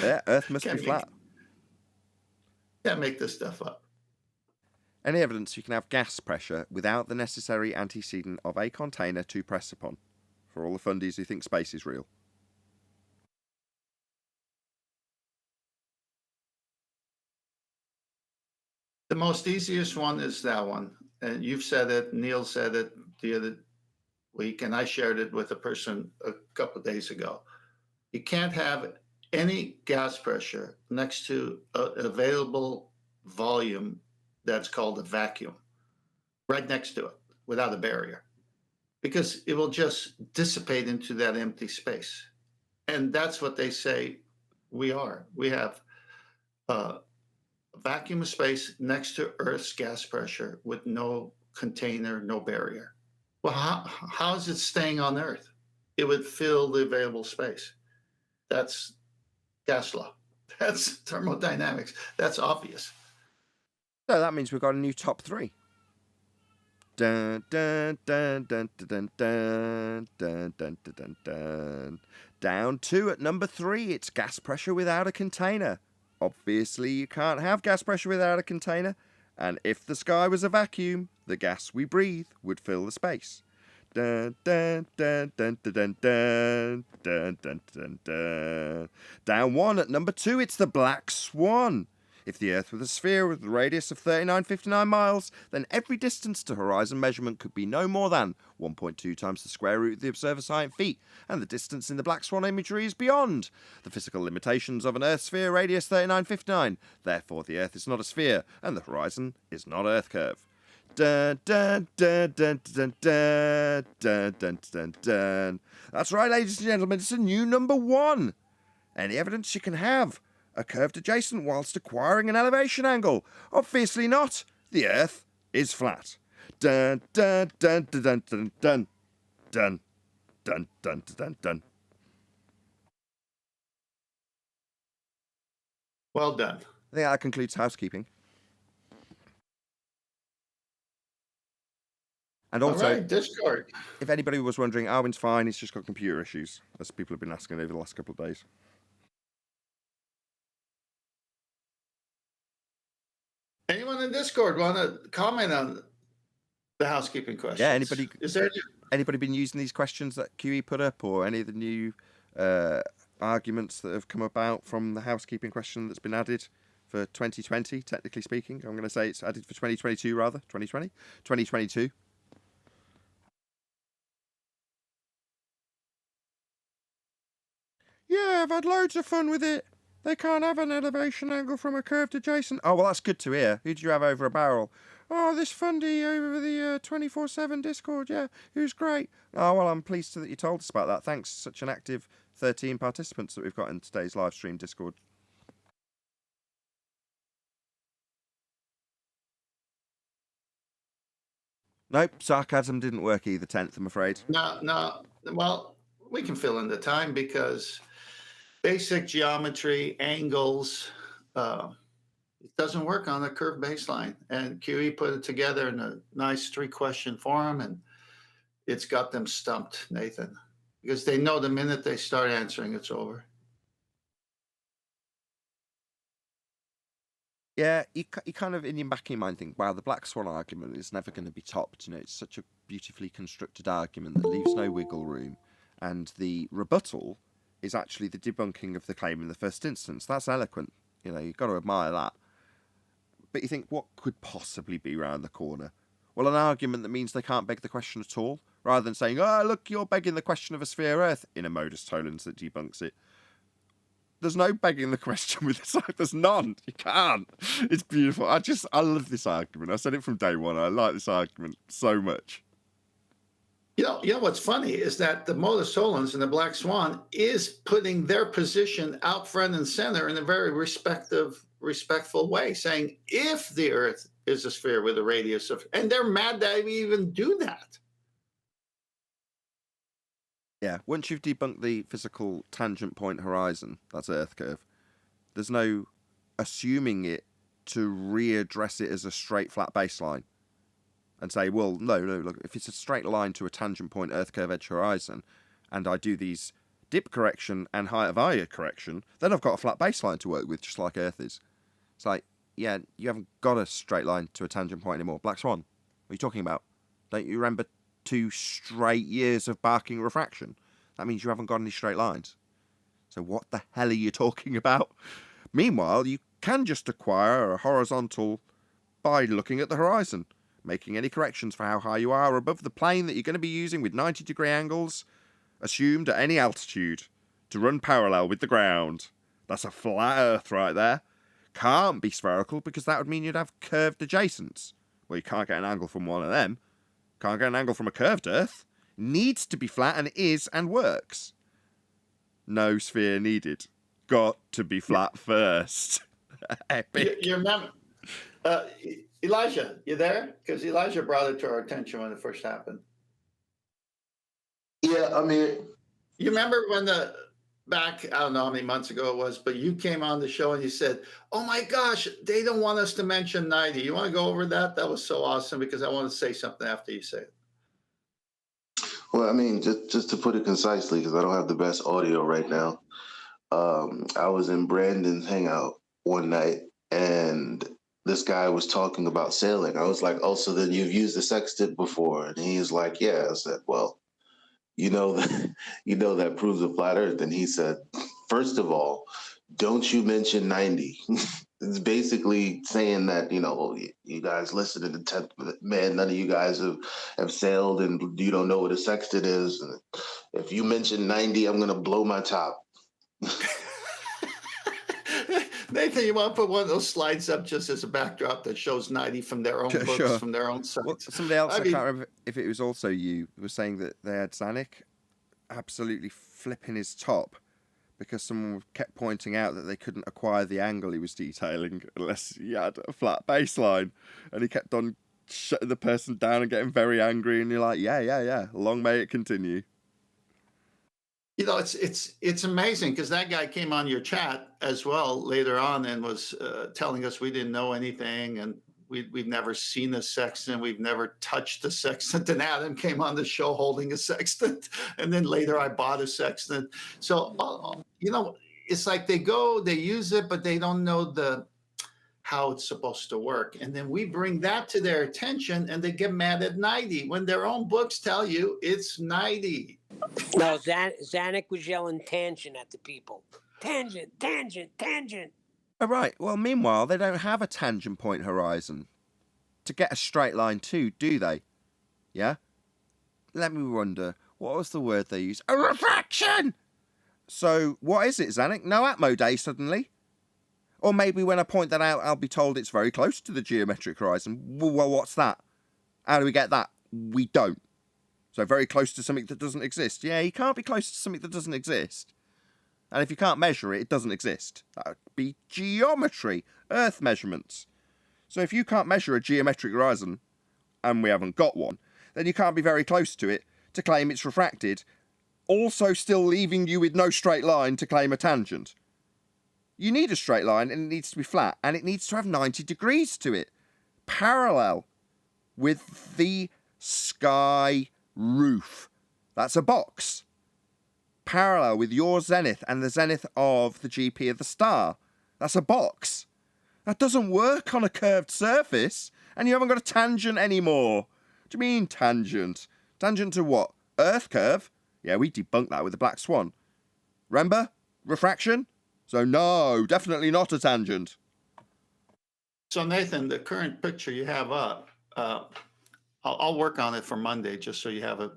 Yeah, Earth must be flat. Can't make this stuff up. Any evidence you can have gas pressure without the necessary antecedent of a container to press upon? For all the fundies who think space is real. The most easiest one is that one. And you've said it, Neil said it the other week, and I shared it with a person a couple of days ago. You can't have any gas pressure next to an available volume that's called a vacuum, right next to it, without a barrier, because it will just dissipate into that empty space. And that's what they say we are. We have a vacuum of space next to Earth's gas pressure with no container, no barrier. Well, how is it staying on Earth? It would fill the available space. That's gas law. That's thermodynamics. That's obvious. So that means we've got a new top three. Dun, dun, dun, dun, dun, dun, dun, dun, dun, dun, dun. Down 2 at number 3, it's gas pressure without a container. Obviously, you can't have gas pressure without a container, and if the sky was a vacuum, the gas we breathe would fill the space. Dun, dun, dun, dun, dun, dun, dun, dun, dun, dun. Down 1 at number 2, it's the black swan. If the Earth were a sphere with a radius of 3959 miles, then every distance to horizon measurement could be no more than 1.2 times the square root of the observer's height in feet, and the distance in the black swan imagery is beyond the physical limitations of an Earth sphere radius 3959. Therefore, the Earth is not a sphere, and the horizon is not Earth curve. Dun, dun, dun, dun, dun, dun, dun, dun, dun, dun. That's right, ladies and gentlemen, it's a new number 1. Any evidence you can have a curved adjacent whilst acquiring an elevation angle? Obviously not. The Earth is flat. Dun dun dun dun dun dun dun dun dun dun dun dun. Well done. I think that concludes housekeeping. And also, all right, Discord. if anybody was wondering, Arwin's fine, he's just got computer issues, as people have been asking over the last couple of days. Anyone in Discord want to comment on the housekeeping questions? Yeah, anybody? Is there anybody been using these questions that QE put up, or any of the new arguments that have come about from the housekeeping question that's been added for 2020, technically speaking? I'm going to say it's added for 2022 rather, 2020? 2022. Yeah, I've had loads of fun with it. They can't have an elevation angle from a curved adjacent. Oh, well, that's good to hear. Who did you have over a barrel? Oh, this fundy over the 24/7 Discord, yeah, who's great. Oh, well, I'm pleased that you told us about that. Thanks. Such an active 13 participants that we've got in today's live stream Discord. Nope, sarcasm didn't work either, 10th, I'm afraid. No. Well, we can fill in the time because basic geometry, angles, it doesn't work on a curved baseline. And QE put it together in a nice 3-question form, and it's got them stumped, Nathan, because they know the minute they start answering, it's over. Yeah, you kind of, in your back of your mind, think, wow, the Black Swan argument is never going to be topped. You know, it's such a beautifully constructed argument that leaves no wiggle room. And the rebuttal is actually the debunking of the claim in the first instance. That's eloquent. You know, you've got to admire that. But you think, what could possibly be round the corner? Well, an argument that means they can't beg the question at all, rather than saying, oh, look, you're begging the question of a sphere Earth, in a modus tollens that debunks it. There's no begging the question with this. There's none. You can't. It's beautiful. I love this argument. I said it from day one. I like this argument so much. You know what's funny is that the modus tollens and the Black Swan is putting their position out front and center in a very respectful way, saying if the Earth is a sphere with a radius of, and they're mad that we even do that. Yeah, once you've debunked the physical tangent point horizon, that's Earth curve, there's no assuming it to readdress it as a straight flat baseline and say, well, no, look, if it's a straight line to a tangent point Earth curve edge horizon and I do these dip correction and height of area correction, then I've got a flat baseline to work with, just like Earth is. It's like, yeah, you haven't got a straight line to a tangent point anymore. Black Swan, what are you talking about? Don't you remember 2 straight years of barking refraction? That means you haven't got any straight lines. So what the hell are you talking about? Meanwhile, you can just acquire a horizontal by looking at the horizon, making any corrections for how high you are above the plane that you're going to be using with 90-degree angles, assumed at any altitude, to run parallel with the ground. That's a flat Earth right there. Can't be spherical because that would mean you'd have curved adjacents. Well, you can't get an angle from one of them. Can't get an angle from a curved Earth. Needs to be flat and is and works. No sphere needed. Got to be flat first. Epic. You remember, Elijah, you there? Because Elijah brought it to our attention when it first happened. Yeah, I mean, You remember when back, I don't know how many months ago it was, but you came on the show and you said, oh my gosh, they don't want us to mention 90. You want to go over that? That was so awesome because I want to say something after you say it. well, I mean, just to put it concisely, because I don't have the best audio right now. I was in Brandon's hangout one night, and this guy was talking about sailing. I was like, "Oh, so then you've used the sextant before?" And he's like, "Yeah." I said, "Well, you know that that proves a flat Earth." And he said, "First of all, don't you mention 90." It's basically saying that, you guys listen to the 10th man, none of you guys have sailed and you don't know what a sextant is. And if you mention 90, I'm going to blow my top. Nathan, you want to put one of those slides up just as a backdrop that shows 90 from their own books, Sure. from their own sites? Well, somebody else, I can't remember if it was also you, was saying that they had Zanuck absolutely flipping his top because someone kept pointing out that they couldn't acquire the angle he was detailing unless he had a flat baseline. And he kept on shutting the person down and getting very angry. And you're like, yeah. Long may it continue. It's amazing because that guy came on your chat as well later on and was telling us we didn't know anything and we've never seen a sextant, we've never touched a sextant. And Adam came on the show holding a sextant, and then later I bought a sextant. So it's like they use it, but they don't know how it's supposed to work. And then we bring that to their attention and they get mad at 90 when their own books tell you it's 90. No, Zanuck was yelling tangent at the people. Tangent. Oh, right. Well, meanwhile, they don't have a tangent point horizon to get a straight line to, do they? Yeah? Let me wonder. What was the word they used? A refraction! So, what is it, Zanuck? No Atmo Day suddenly? Or maybe when I point that out, I'll be told it's very close to the geometric horizon. Well, what's that? How do we get that? We don't. So very close to something that doesn't exist. Yeah, you can't be close to something that doesn't exist. And if you can't measure it, it doesn't exist. That would be geometry, Earth measurements. So if you can't measure a geometric horizon, and we haven't got one, then you can't be very close to it to claim it's refracted, also still leaving you with no straight line to claim a tangent. You need a straight line, and it needs to be flat, and it needs to have 90 degrees to it, parallel with the sky roof. That's a box. Parallel with your zenith and the zenith of the GP of the star. That's a box. That doesn't work on a curved surface, and you haven't got a tangent anymore. What do you mean tangent? Tangent to what? Earth curve? Yeah, we debunked that with the black swan. Remember? Refraction? So no, definitely not a tangent. So Nathan, the current picture you have up, I'll work on it for Monday just so you have it.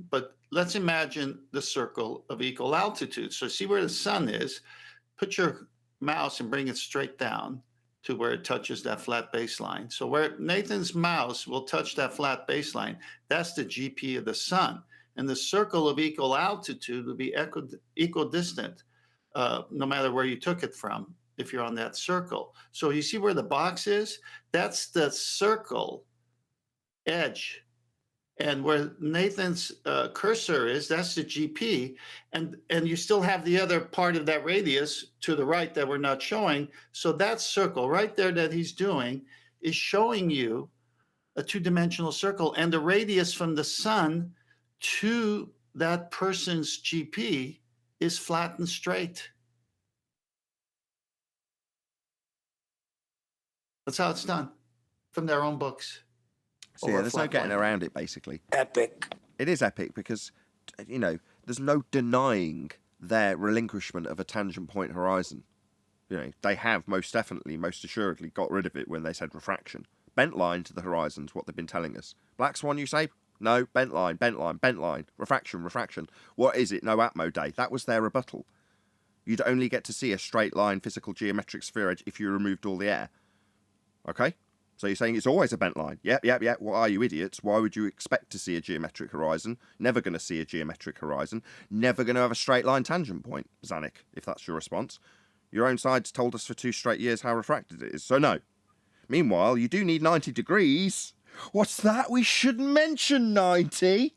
But let's imagine the circle of equal altitude. So see where the sun is, put your mouse and bring it straight down to where it touches that flat baseline. So where Nathan's mouse will touch that flat baseline, that's the GP of the sun. And the circle of equal altitude will be equidistant, no matter where you took it from, if you're on that circle. So you see where the box is? That's the circle edge. And where Nathan's cursor is, that's the GP. And you still have the other part of that radius to the right that we're not showing. So that circle right there that he's doing is showing you a two-dimensional circle. And the radius from the sun to that person's GP is flat and straight. That's how it's done from their own books. So yeah, Over a there's no flat getting line. around it, basically. Epic. It is epic because, you know, there's no denying their relinquishment of a tangent point horizon. You know, they have most definitely, most assuredly got rid of it when they said refraction. Bent line to the horizon's what they've been telling us. Black Swan, you say? No, bent line, bent line, bent line. Refraction, refraction. What is it? No Atmo day. That was their rebuttal. You'd only get to see a straight line physical geometric sphere edge if you removed all the air. Okay? So you're saying it's always a bent line. Yep. What are you, idiots? Why would you expect to see a geometric horizon? Never going to see a geometric horizon. Never going to have a straight line tangent point, Zanuck, if that's your response. Your own side's told us for 2 straight years how refracted it is, so no. Meanwhile, you do need 90 degrees. What's that? We should mention 90?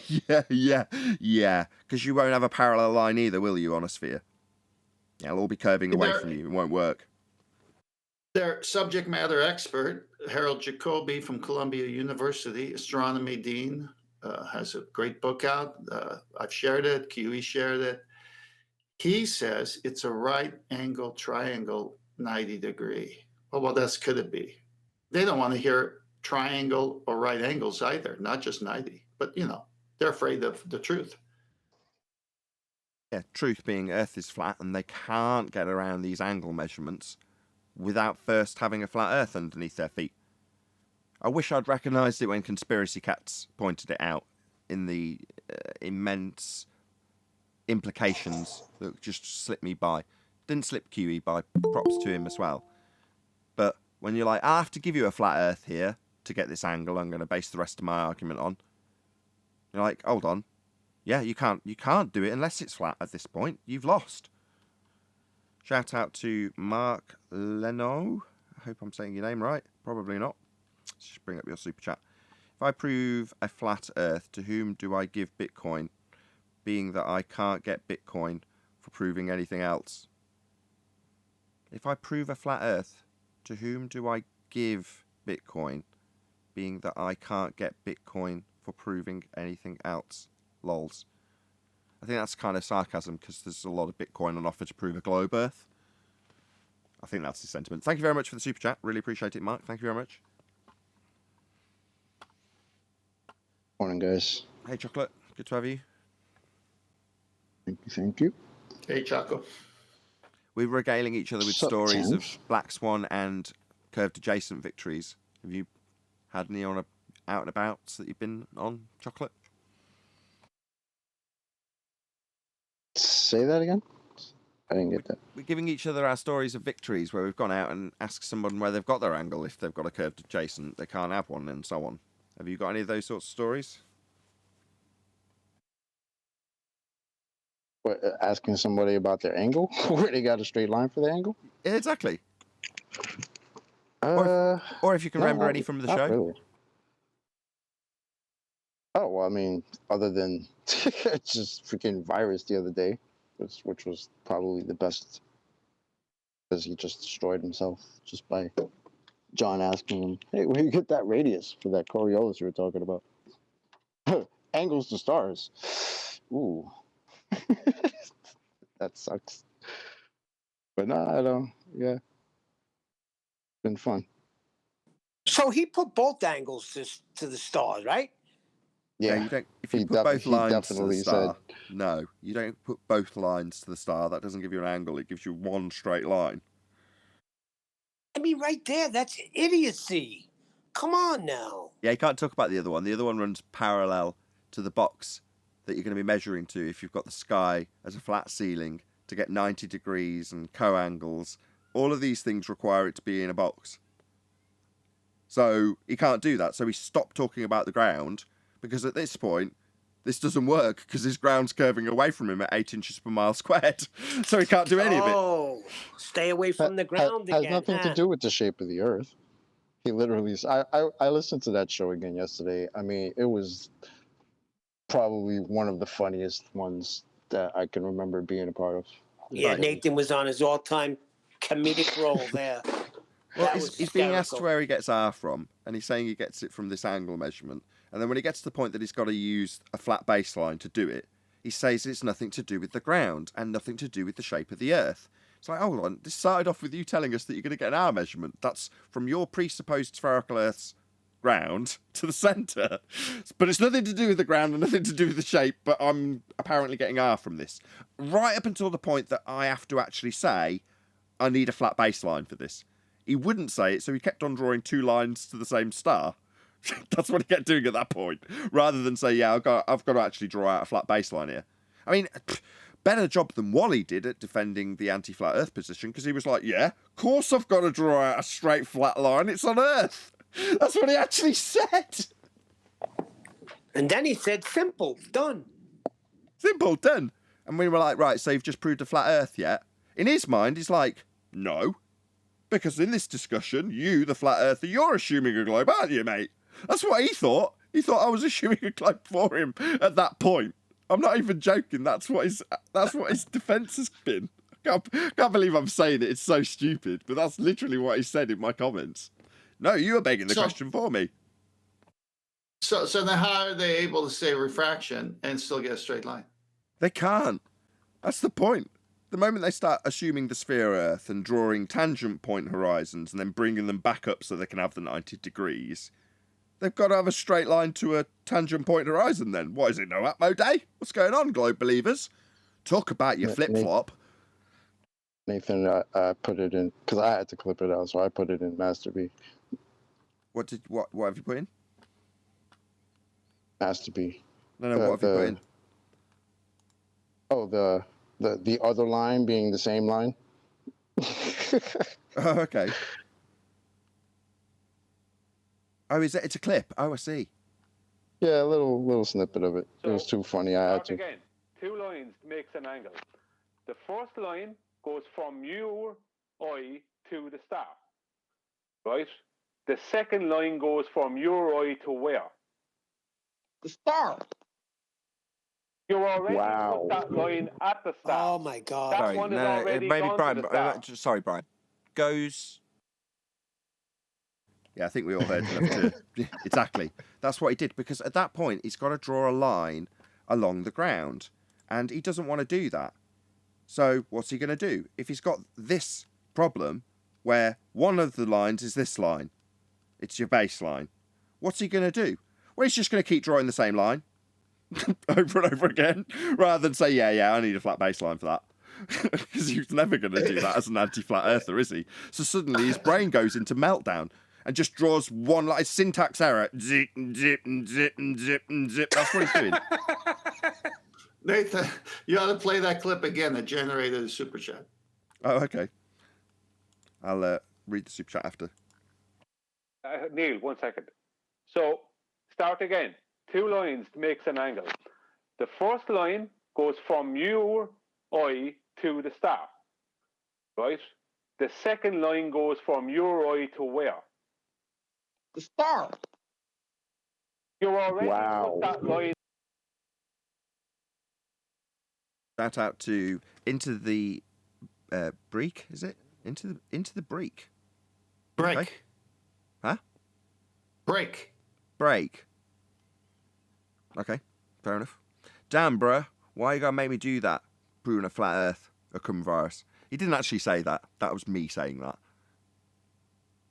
Yeah. Because you won't have a parallel line either, will you, on a sphere? Yeah, it'll all be curving away from you. It won't work. Their subject matter expert, Harold Jacoby from Columbia University, astronomy dean, has a great book out. I've shared it. QE shared it. He says it's a right angle triangle 90 degree. Well, what else could it be? They don't want to hear triangle or right angles either, not just 90. But, you know, they're afraid of the truth. Yeah, truth being Earth is flat and they can't get around these angle measurements without first having a flat Earth underneath their feet. I wish I'd recognised it when Conspiracy Cats pointed it out in the immense implications that just slipped me by. Didn't slip QE by, props to him as well. But when you're like, I have to give you a flat Earth here to get this angle I'm going to base the rest of my argument on. You're like, hold on. Yeah, you can't do it unless it's flat at this point. You've lost. Shout out to Mark Leno. I hope I'm saying your name right. Probably not. Let's just bring up your super chat. If I prove a flat Earth, to whom do I give Bitcoin? Being that I can't get Bitcoin for proving anything else. If I prove a flat Earth, to whom do I give Bitcoin? Being that I can't get Bitcoin for proving anything else. Lols. I think that's kind of sarcasm because there's a lot of Bitcoin on offer to prove a globe Earth. I think that's the sentiment. Thank you very much for the super chat. Really appreciate it, Mark. Thank you very much. Morning, guys. Hey, Chocolate. Good to have you. Thank you. Hey, Chaco. We're regaling each other with Sup, stories of Tans? Black Swan and curved adjacent victories. Have you had any on out and abouts that you've been on, Chocolate? Say that again? I didn't get that. We're giving each other our stories of victories where we've gone out and asked someone where they've got their angle. If they've got a curved adjacent, they can't have one, and so on. Have you got any of those sorts of stories? What, asking somebody about their angle? Where they got a straight line for the angle? Yeah, exactly. Or if you can remember any from the show. Really. Oh, well, I mean, other than just freaking virus the other day, which was probably the best because he just destroyed himself just by John asking him, hey, where you get that radius for that Coriolis you were talking about? Angles to stars. Ooh. That sucks. But no, I don't. Yeah. Been fun. So he put both angles to the stars, right? Yeah. You don't, if you put both he lines to the definitely star, said, no, you don't put both lines to the star. That doesn't give you an angle. It gives you one straight line. I mean, right there, that's idiocy. Come on now. Yeah, you can't talk about the other one. The other one runs parallel to the box that you're going to be measuring to if you've got the sky as a flat ceiling to get 90 degrees and co-angles. All of these things require it to be in a box. So he can't do that. So he stopped talking about the ground because at this point, this doesn't work because his ground's curving away from him at 8 inches per mile squared. So he can't do any of it. Oh, stay away from the ground has again. nothing to do with the shape of the Earth. He literally. I listened to that show again yesterday. I mean, it was probably one of the funniest ones that I can remember being a part of. Yeah, Right. Nathan was on his all-time comedic role there. Well, That was he's being asked hysterical. where he gets R from, and he's saying he gets it from this angle measurement. And then when he gets to the point that he's got to use a flat baseline to do it, he says it's nothing to do with the ground and nothing to do with the shape of the Earth. It's like, hold on, this started off with you telling us that you're going to get an hour measurement. That's from your presupposed spherical Earth's ground to the centre. But it's nothing to do with the ground and nothing to do with the shape, but I'm apparently getting R from this. Right up until the point that I have to actually say, I need a flat baseline for this. He wouldn't say it, so he kept on drawing 2 lines to the same star. That's what he kept doing at that point, rather than say, yeah, I've got to actually draw out a flat baseline here. I mean, better job than Wally did at defending the anti-flat Earth position, because he was like, yeah, of course I've got to draw out a straight flat line, it's on Earth. That's what he actually said. And then he said, simple, done. Simple, done. And we were like, right, so you've just proved a flat Earth yet? In his mind, he's like, no. Because in this discussion, you, the flat earther, you're assuming a globe, aren't you, mate? That's what he thought. He thought I was assuming a globe for him at that point. I'm not even joking. That's what his defence has been. I can't believe I'm saying it. It's so stupid. But that's literally what he said in my comments. No, you were begging the question for me. So then how are they able to say refraction and still get a straight line? They can't. That's the point. The moment they start assuming the sphere Earth and drawing tangent point horizons and then bringing them back up so they can have the 90 degrees, they've got to have a straight line to a tangent point horizon then. What is it, no Atmo Day? What's going on, globe believers? Talk about your flip-flop. Nathan, I put it in, because I had to clip it out, so I put it in Master B. What have you put in? Master B. No, what have you put in? Oh, the other line being the same line. Oh, okay. Oh, is it? It's a clip. Oh, I see. Yeah, a little snippet of it. So, it was too funny. I had to. Again, 2 lines makes an angle. The first line goes from your eye to the star, right? The second line goes from your eye to where? The star. You already Wow. put that line at the star. Oh, my God. That Sorry, one is no, already maybe gone Brian. to the star. Sorry, Brian. Goes. Yeah, I think we all heard enough to... Exactly. That's what he did, because at that point, he's got to draw a line along the ground, and he doesn't want to do that. So what's he going to do? If he's got this problem, where one of the lines is this line, it's your baseline, what's he going to do? Well, he's just going to keep drawing the same line over and over again, rather than say, yeah, I need a flat baseline for that. Because he's never going to do that as an anti-flat earther, is he? So suddenly his brain goes into meltdown and just draws one like syntax error. Zip, zip, zip, zip, zip. That's what he's doing. Nathan, you ought to play that clip again that generated a super chat. Oh, okay. I'll read the super chat after. Neil, 1 second. So, start again. 2 lines makes an angle. The first line goes from your eye to the star, right? The second line goes from your eye to where? The star. You already put that line. Shout out to Into the Break, is it? Into the Break. Break. Okay. Huh? Break. Break. Okay, fair enough. Damn, bruh, why you gotta make me do that? Proving a flat Earth, a cum virus. He didn't actually say that. That was me saying that.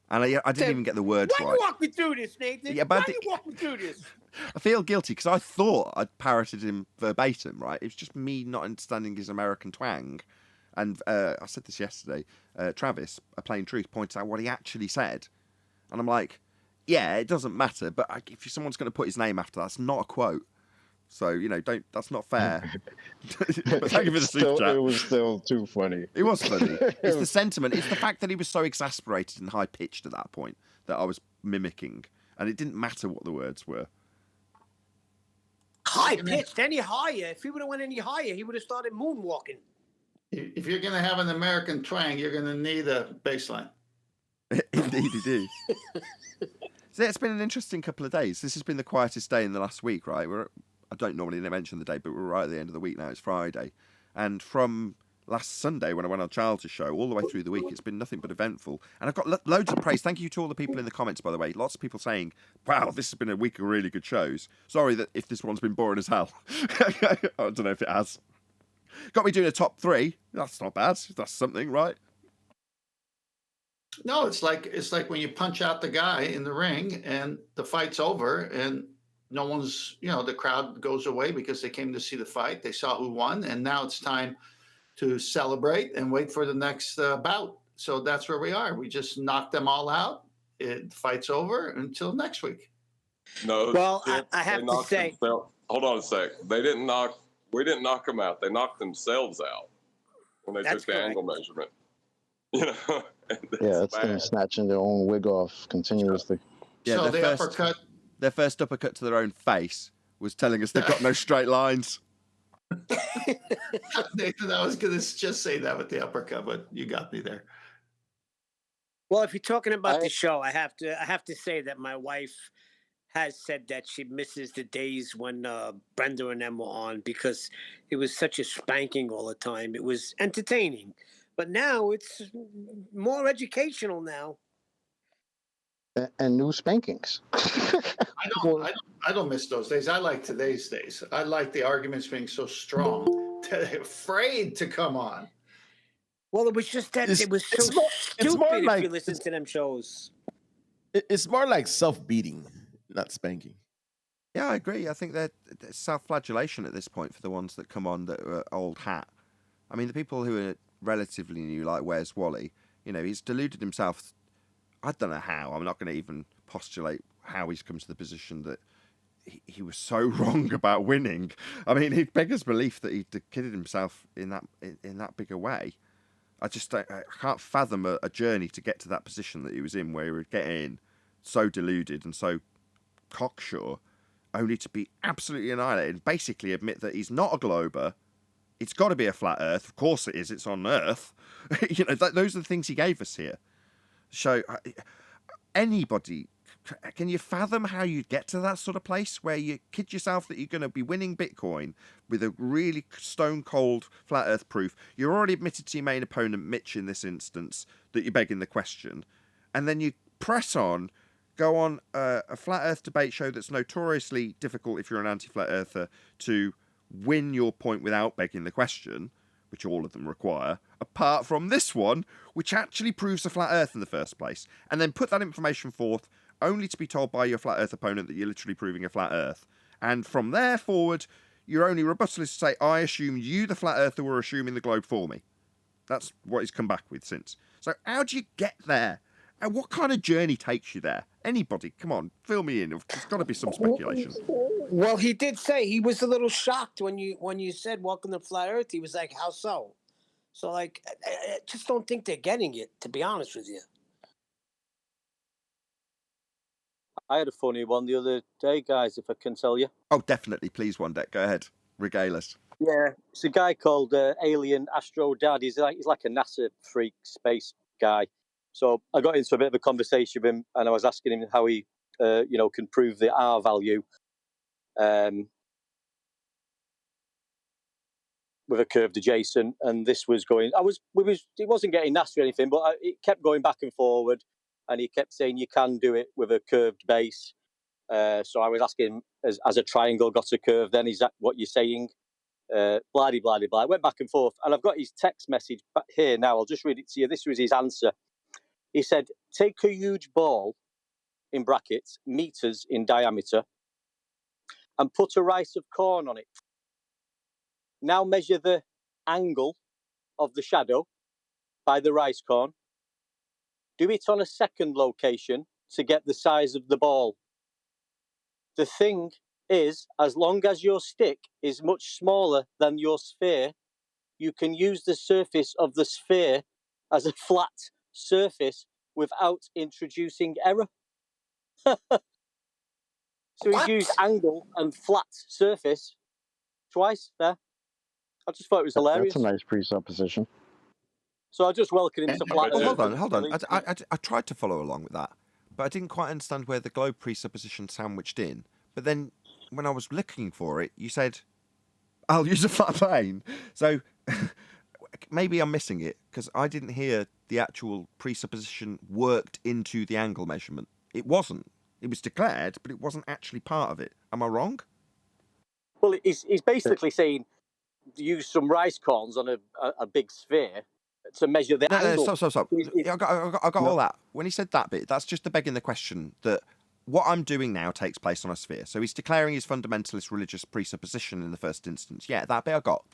And I didn't even get the words Why right. you walk me through this, Nathan? Yeah, but Why you walk me through this? I feel guilty because I thought I'd parroted him verbatim, right? It was just me not understanding his American twang. And I said this yesterday. Travis, A Plain Truth, points out what he actually said. And I'm like, yeah, it doesn't matter. But if someone's going to put his name after that, it's not a quote. So, that's not fair. But thank you for the super chat. It was still too funny. It was funny. It's the sentiment. It's the fact that he was so exasperated and high-pitched at that point that I was mimicking. And it didn't matter what the words were. High-pitched, any higher. If he would have went any higher, he would have started moonwalking. If you're going to have an American twang, you're going to need a baseline. Indeed, he did. So it's been an interesting couple of days. This has been the quietest day in the last week, right? I don't normally mention the day, but we're right at the end of the week now. It's Friday. And from last Sunday, when I went on Charles' show, all the way through the week, it's been nothing but eventful. And I've got loads of praise. Thank you to all the people in the comments, by the way. Lots of people saying, wow, this has been a week of really good shows. Sorry that if this one's been boring as hell. I don't know if it has. Got me doing a top 3. That's not bad. That's something, right? No, it's like when you punch out the guy in the ring and the fight's over and no one's, the crowd goes away because they came to see the fight. They saw who won, and now it's time to celebrate and wait for the next bout. So that's where we are. We just knocked them all out. The fight's over until next week. No. Well, Skip, I have they to knocked say, themselves. Hold on a sec. We didn't knock them out. They knocked themselves out when they That's took the correct. angle measurement. Yeah, it's them snatching their own wig off continuously. Yeah, so their uppercut. Their first uppercut to their own face was telling us they've got no straight lines. Nathan, I was going to just say that with the uppercut, but you got me there. Well, if you're talking about the show, I have to say that my wife has said that she misses the days when Brenda and them were on, because it was such a spanking all the time. It was entertaining, but now it's more educational now. And new spankings. I don't miss those days. I like today's days. I like the arguments being so strong that they're afraid to come on. Well, it was just that it was so stupid if you listen to them shows. It's more like self-beating, not spanking. Yeah, I agree. I think they're self-flagellation at this point for the ones that come on that are old hat. I mean, the people who are relatively new, like Where's Wally, he's deluded himself. I don't know how. I'm not going to even postulate how he's come to the position that he was so wrong about winning. I mean, it beggars belief that he kidded himself in that big a way. I can't fathom a journey to get to that position that he was in, where he would get in so deluded and so cocksure, only to be absolutely annihilated. Basically, admit that he's not a glober. It's got to be a flat Earth. Of course it is. It's on Earth. Those are the things he gave us here. So, anybody, can you fathom how you'd get to that sort of place where you kid yourself that you're going to be winning Bitcoin with a really stone cold flat Earth proof? You're already admitted to your main opponent, Mitch, in this instance, that you're begging the question, and then you press on, go on a flat Earth debate show that's notoriously difficult if you're an anti-flat earther to win your point without begging the question, which all of them require, apart from this one, which actually proves a flat Earth in the first place, and then put that information forth only to be told by your flat Earth opponent that you're literally proving a flat Earth. And from there forward, your only rebuttal is to say, I assume you, the flat Earther, were assuming the globe for me. That's what he's come back with since. So how do you get there? And what kind of journey takes you there? Anybody, come on, fill me in. There's got to be some speculation. Well, he did say he was a little shocked when you said welcome to flat Earth. He was like, how so? So, I just don't think they're getting it, to be honest with you. I had a funny one the other day, guys, if I can tell you. Oh, definitely. Please, one deck. Go ahead. Regale us. Yeah, it's a guy called Alien Astro Dad. He's like a NASA freak space guy. So I got into a bit of a conversation with him, and I was asking him how he, can prove the R value with a curved adjacent. And this was going. He wasn't getting nasty or anything, but it kept going back and forward, and he kept saying you can do it with a curved base. So I was asking him, as a triangle got a curve, then is that what you're saying? Blah, blah, blah, blah. I went back and forth, and I've got his text message back here now. I'll just read it to you. This was his answer. He said, take a huge ball, in brackets, meters in diameter, and put a rice of corn on it. Now measure the angle of the shadow by the rice corn. Do it on a second location to get the size of the ball. The thing is, as long as your stick is much smaller than your sphere, you can use the surface of the sphere as a flat surface without introducing error. So he's used angle and flat surface twice there. I just thought it was hilarious. That's a nice presupposition. So I just welcome him to flat Earth. Hold on. I tried to follow along with that, but I didn't quite understand where the globe presupposition sandwiched in. But then when I was looking for it, you said, I'll use a flat plane. So maybe I'm missing it, because I didn't hear the actual presupposition worked into the angle measurement. It wasn't. It was declared, but it wasn't actually part of it. Am I wrong? Well, he's basically saying use some rice corns on a big sphere to measure the angle. Stop. Yeah, I got all that. When he said that bit, that's just the begging the question that what I'm doing now takes place on a sphere. So he's declaring his fundamentalist religious presupposition in the first instance. Yeah, that bit I got.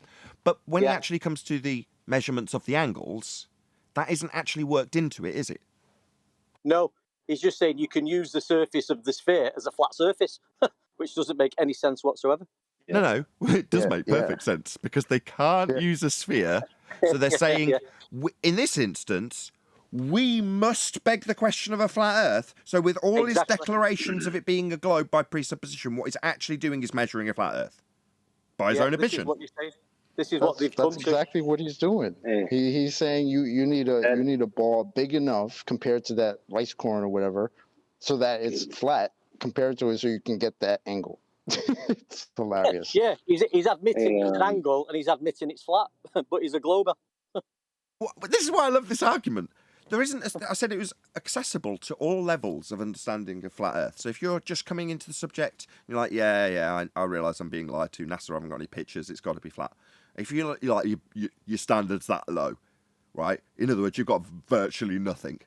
But when it actually comes to the measurements of the angles, that isn't actually worked into it, is it? No, he's just saying you can use the surface of the sphere as a flat surface, which doesn't make any sense whatsoever. No, it does make perfect sense because they can't use a sphere. So they're saying, in this instance, we must beg the question of a flat Earth. So with all his declarations of it being a globe by presupposition, what he's actually doing is measuring a flat Earth by his own admission. This is what they've come to. That's exactly what he's doing. He's saying you need a ball big enough compared to that rice corn or whatever, so that it's flat compared to it, so you can get that angle. It's hilarious. Yeah, he's admitting it's an angle and he's admitting it's flat, but he's a glober. This is why I love this argument. There isn't. I said it was accessible to all levels of understanding of flat Earth. So if you're just coming into the subject, you're like, I realise I'm being lied to. NASA haven't got any pictures. It's got to be flat. If you're like your standards that low, right? In other words, you've got virtually nothing.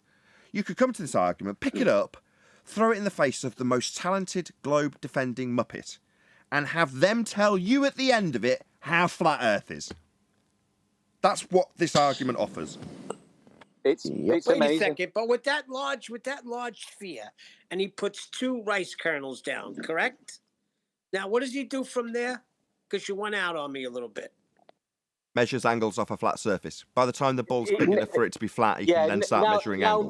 You could come to this argument, pick it up, throw it in the face of the most talented globe-defending Muppet, and have them tell you at the end of it how flat Earth is. That's what this argument offers. It's Wait amazing. a second, but with that large sphere, and he puts 2 rice kernels down, correct? Now, what does he do from there? Because you went out on me a little bit. Measures angles off a flat surface. By the time the ball's big enough for it to be flat, he can then start measuring angles.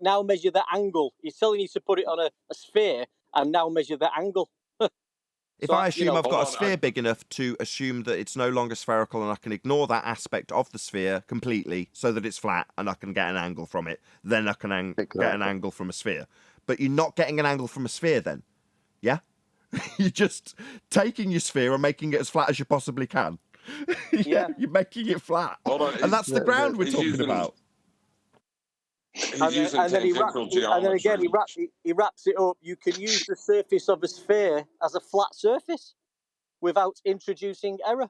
Now measure the angle. He's telling you to put it on a sphere and now measure the angle. If I assume I've got a sphere big enough to assume that it's no longer spherical and I can ignore that aspect of the sphere completely so that it's flat and I can get an angle from it, then I can get an angle from a sphere. But you're not getting an angle from a sphere then, yeah? You're just taking your sphere and making it as flat as you possibly can. You're making it flat. And that's the ground we're talking about. And then he wraps it up. You can use the surface of a sphere as a flat surface without introducing error.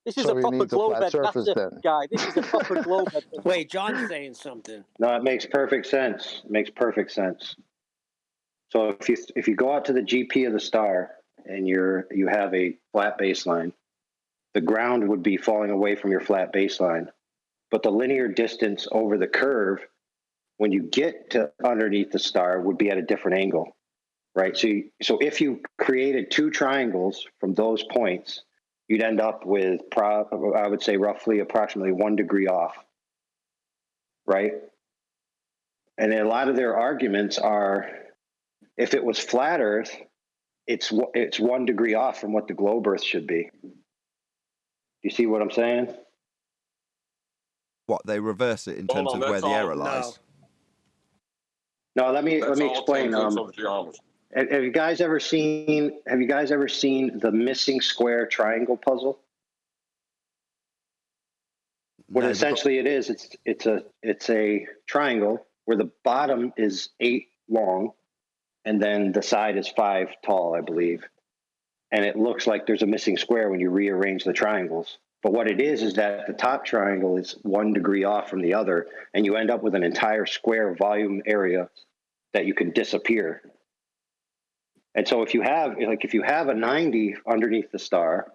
This is a proper globe guy. This is a proper globe. Wait, John's saying something. No, it makes perfect sense. It makes perfect sense. So if you go out to the GP of the star and you have a flat baseline, the ground would be falling away from your flat baseline, but the linear distance over the curve when you get to underneath the star would be at a different angle, right? So if you created 2 triangles from those points, you'd end up with, I would say, approximately 1 degree off, right? And a lot of their arguments are, if it was flat Earth, it's 1 degree off from what the globe Earth should be. You see what I'm saying? What, they reverse it in terms of where the error lies? No, let me explain. Have you guys ever seen the missing square triangle puzzle? What essentially it is, it's a triangle where the bottom is 8 long, and then the side is 5 tall, I believe. And it looks like there's a missing square when you rearrange the triangles. But what it is that the top triangle is 1 degree off from the other, and you end up with an entire square volume area that you can disappear. And so if you have a 90 underneath the star,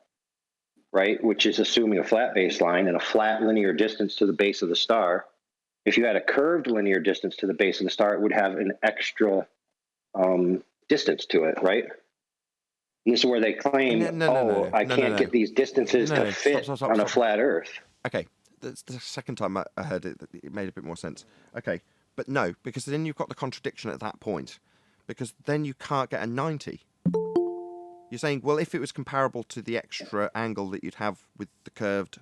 right, which is assuming a flat baseline and a flat linear distance to the base of the star, if you had a curved linear distance to the base of the star, it would have an extra distance to it, right? And this is where they claim, I can't get these distances to fit on a flat Earth. Okay, that's the second time I heard it. It made a bit more sense. Okay, but no, because then you've got the contradiction at that point. Because then you can't get a 90. You're saying, well, if it was comparable to the extra angle that you'd have with the curved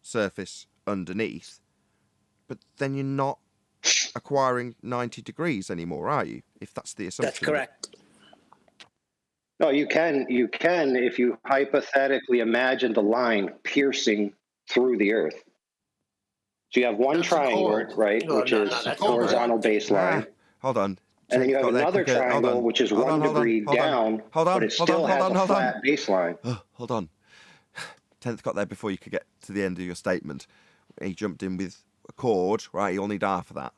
surface underneath, but then you're not acquiring 90 degrees anymore, are you? If that's the assumption. That's correct. No, you can if you hypothetically imagine the line piercing through the Earth. So you have one triangle, right, which is a horizontal baseline. Hold on. And then you have another triangle, which is 1 degree down, but it still has a flat baseline. Hold on. 10th got there before you could get to the end of your statement. He jumped in with a chord, right? You'll need half of that.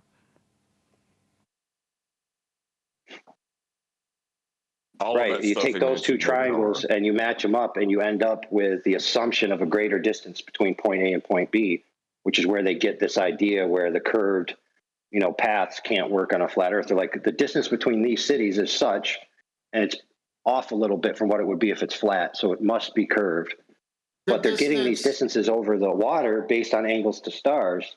Right. You take those two triangles and you match them up, and you end up with the assumption of a greater distance between point A and point B, which is where they get this idea where the curved, paths can't work on a flat Earth. They're like, the distance between these cities is such, and it's off a little bit from what it would be if it's flat, so it must be curved. But they're getting these distances over the water based on angles to stars.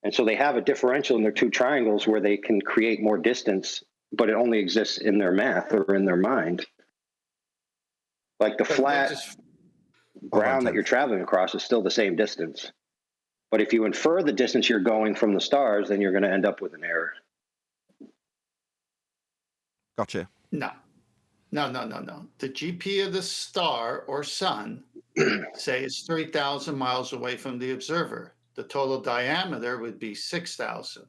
And so they have a differential in their two triangles where they can create more distance, but it only exists in their math or in their mind. Like the flat ground that you're traveling across is still the same distance. But if you infer the distance you're going from the stars, then you're going to end up with an error. Gotcha. No. The GP of the star or sun, say, is 3,000 miles away from the observer. The total diameter would be 6,000.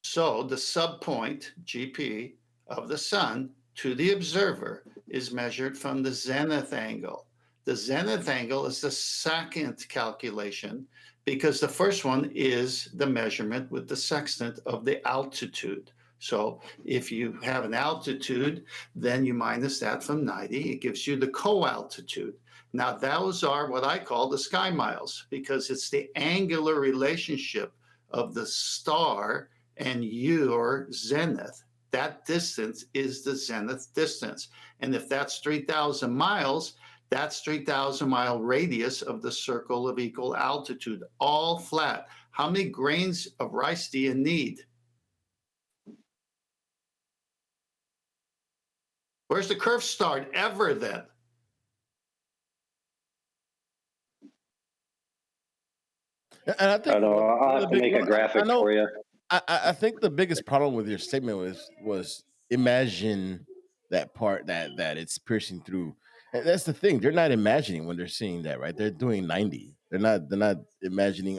So the subpoint GP of the sun to the observer is measured from the zenith angle. The zenith angle is the second calculation because the first one is the measurement with the sextant of the altitude. So if you have an altitude, then you minus that from 90. It gives you the co-altitude. Now, those are what I call the sky miles because it's the angular relationship of the star and your zenith. That distance is the zenith distance. And if that's 3,000 miles, that's 3,000 mile radius of the circle of equal altitude, all flat. How many grains of rice do you need? Where's the curve start ever then? And I think I'll have to make a graphic for you. I think the biggest problem with your statement was imagine that part that it's piercing through. And that's the thing. They're not imagining when they're seeing that, right? They're doing 90. They're not imagining,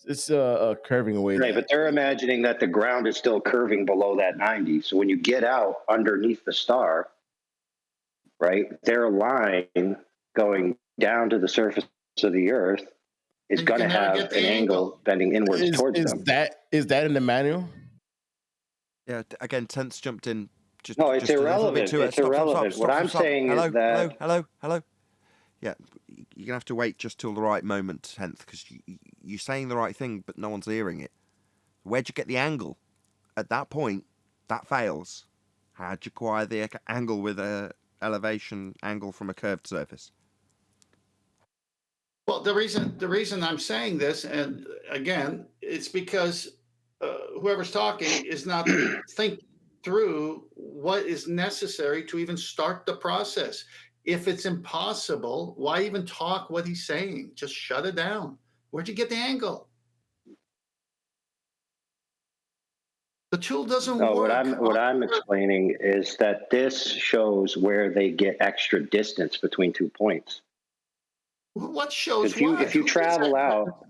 it's curving away. Right, but they're imagining that the ground is still curving below that 90. So when you get out underneath the star, right, their line going down to the surface of the Earth is going to have an angle bending inwards towards them. Is that in the manual? Yeah, again, 10th jumped in. No, it's irrelevant. It's irrelevant. What I'm saying is that... Hello. Yeah, you're going to have to wait just till the right moment, 10th, because you're saying the right thing, but no one's hearing it. Where'd you get the angle? At that point, that fails. How'd you acquire the angle with a elevation angle from a curved surface? Well, the reason I'm saying this, and again, it's because whoever's talking is not thinking through what is necessary to even start the process. If it's impossible, why even talk what he's saying? Just shut it down. Where'd you get the angle? The tool doesn't work. What I'm explaining is that this shows where they get extra distance between 2 points. What shows if you travel out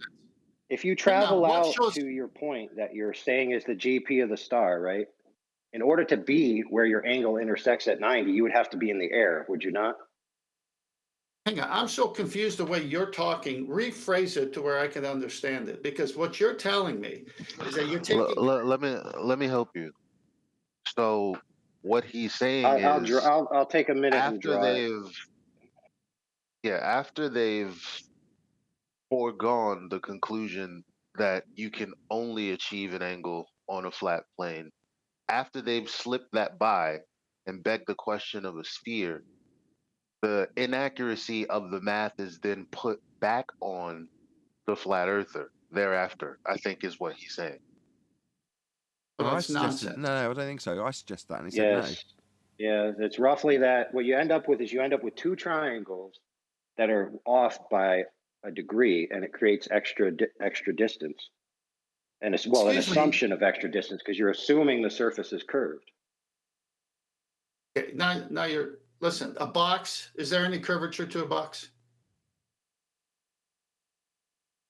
shows... to your point that you're saying is the GP of the star, right? In order to be where your angle intersects at 90, you would have to be in the air, would you not? Hang on, I'm so confused the way you're talking. Rephrase it to where I can understand it, because what you're telling me is that you're taking. Let me help you. So what he's saying is, I'll take a minute and draw it. After they've foregone the conclusion that you can only achieve an angle on a flat plane, after they've slipped that by and begged the question of a sphere, the inaccuracy of the math is then put back on the flat earther thereafter, I think is what he's saying. Well, that's nonsense. No, I don't think so. I suggest that, and he said no. Yeah, it's roughly that. What you end up with is two triangles that are off by a degree, and it creates extra distance. And it's an assumption of extra distance because you're assuming the surface is curved. Okay, now you're listen. A box. Is there any curvature to a box?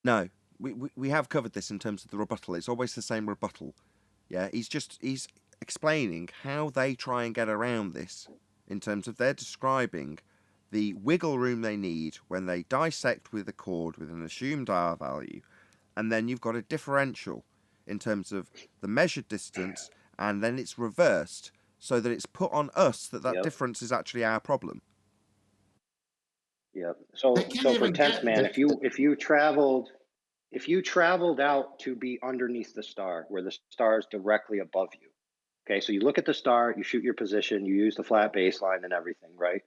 No, we have covered this in terms of the rebuttal. It's always the same rebuttal. Yeah, he's explaining how they try and get around this in terms of they're describing the wiggle room they need when they dissect with a chord with an assumed R value, and then you've got a differential in terms of the measured distance, and then it's reversed so that it's put on us that Yep. difference is actually our problem. Yep. So They can't for even tenth get man, the- if you traveled out to be underneath the star, where the star is directly above you. Okay, so you look at the star, you shoot your position, you use the flat baseline and everything, right?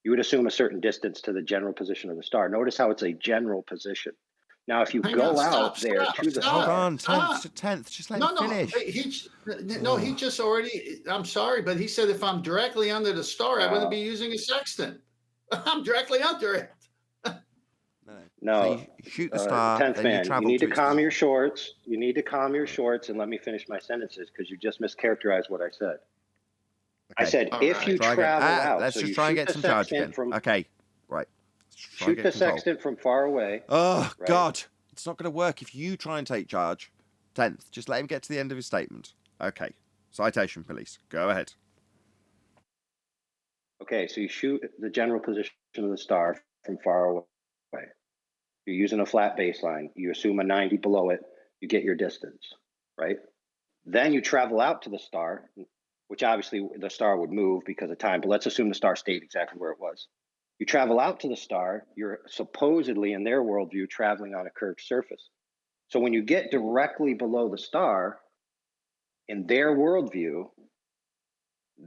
You would assume a certain distance to the general position of the star. Notice how it's a general position. Now, if you Hang go on, out there to the Hold star, on, 10th, just let him finish. He just already, I'm sorry, but he said if I'm directly under the star, I wouldn't be using a sextant. I'm directly under it. No, So you shoot the star, 10th then you man, you travel need to its calm your shorts. You need to calm your shorts and let me finish my sentences because you just mischaracterized what I said. I said if you travel out, let's so just you try and shoot get the some charge sextant again. from Okay, right. shoot the sextant from far away. Oh, right? God. It's not going to work if you try and take charge. 10th, just let him get to the end of his statement. Okay. Citation police. Go ahead. Okay, so you shoot the general position of the star from far away. You're using a flat baseline. You assume a 90 below it. You get your distance, right? Then you travel out to the star, which obviously the star would move because of time, but let's assume the star stayed exactly where it was. You travel out to the star, you're supposedly, in their worldview, traveling on a curved surface. So when you get directly below the star, in their worldview,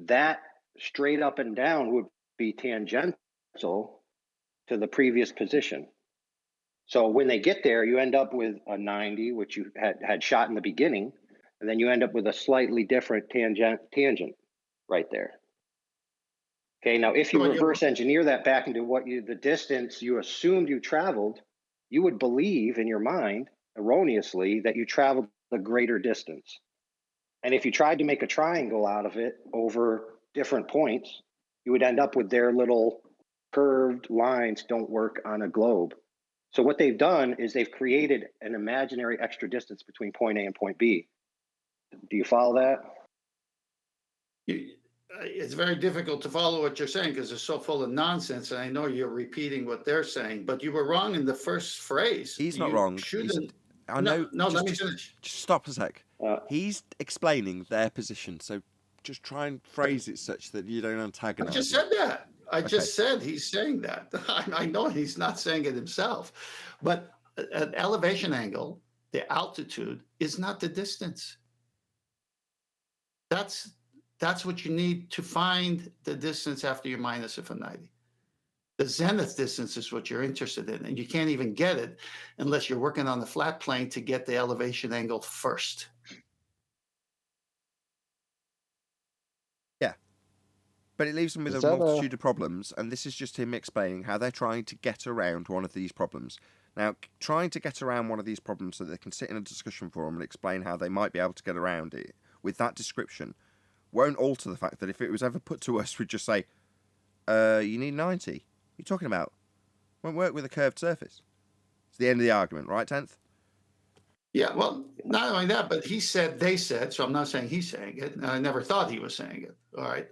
that straight up and down would be tangential to the previous position. So when they get there, you end up with a 90, which you had shot in the beginning, and then you end up with a slightly different tangent right there. Okay, now if you reverse engineer that back into the distance you assumed you traveled, you would believe in your mind erroneously that you traveled a greater distance. And if you tried to make a triangle out of it over different points, you would end up with their little curved lines don't work on a globe. So what they've done is they've created an imaginary extra distance between point A and point B. Do you follow that? It's very difficult to follow what you're saying because it's so full of nonsense, and I know you're repeating what they're saying, but you were wrong in the first phrase. He's not wrong. I know. No, let me finish. Just stop a sec. He's explaining their position, so just try and phrase it such that you don't antagonize. I just said that. I just said he's saying that. I know he's not saying it himself, but an elevation angle, the altitude, is not the distance. That's what you need to find the distance after you minus it from 90. The zenith distance is what you're interested in, and you can't even get it unless you're working on the flat plane to get the elevation angle first. Yeah. But it leaves them with a multitude of problems, and this is just him explaining how they're trying to get around one of these problems. Now, trying to get around one of these problems so they can sit in a discussion forum and explain how they might be able to get around it with that description won't alter the fact that if it was ever put to us, we'd just say, you need 90. What are you talking about? Won't work with a curved surface. It's the end of the argument, right, 10th? Yeah, well, not only that, but he said, they said, so I'm not saying he's saying it, and I never thought he was saying it, all right?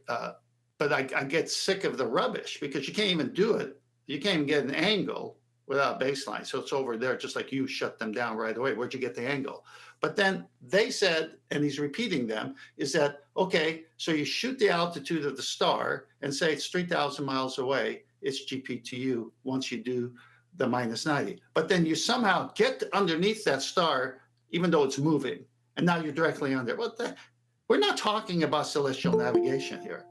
But I get sick of the rubbish because you can't even do it. You can't even get an angle without baseline. So it's over there, just like you shut them down right away. Where'd you get the angle? But then they said, and he's repeating them, is that, okay, so you shoot the altitude of the star and say it's 3,000 miles away. It's GPTU once you do the minus 90. But then you somehow get underneath that star, even though it's moving, and now you're directly under. We're not talking about celestial navigation here.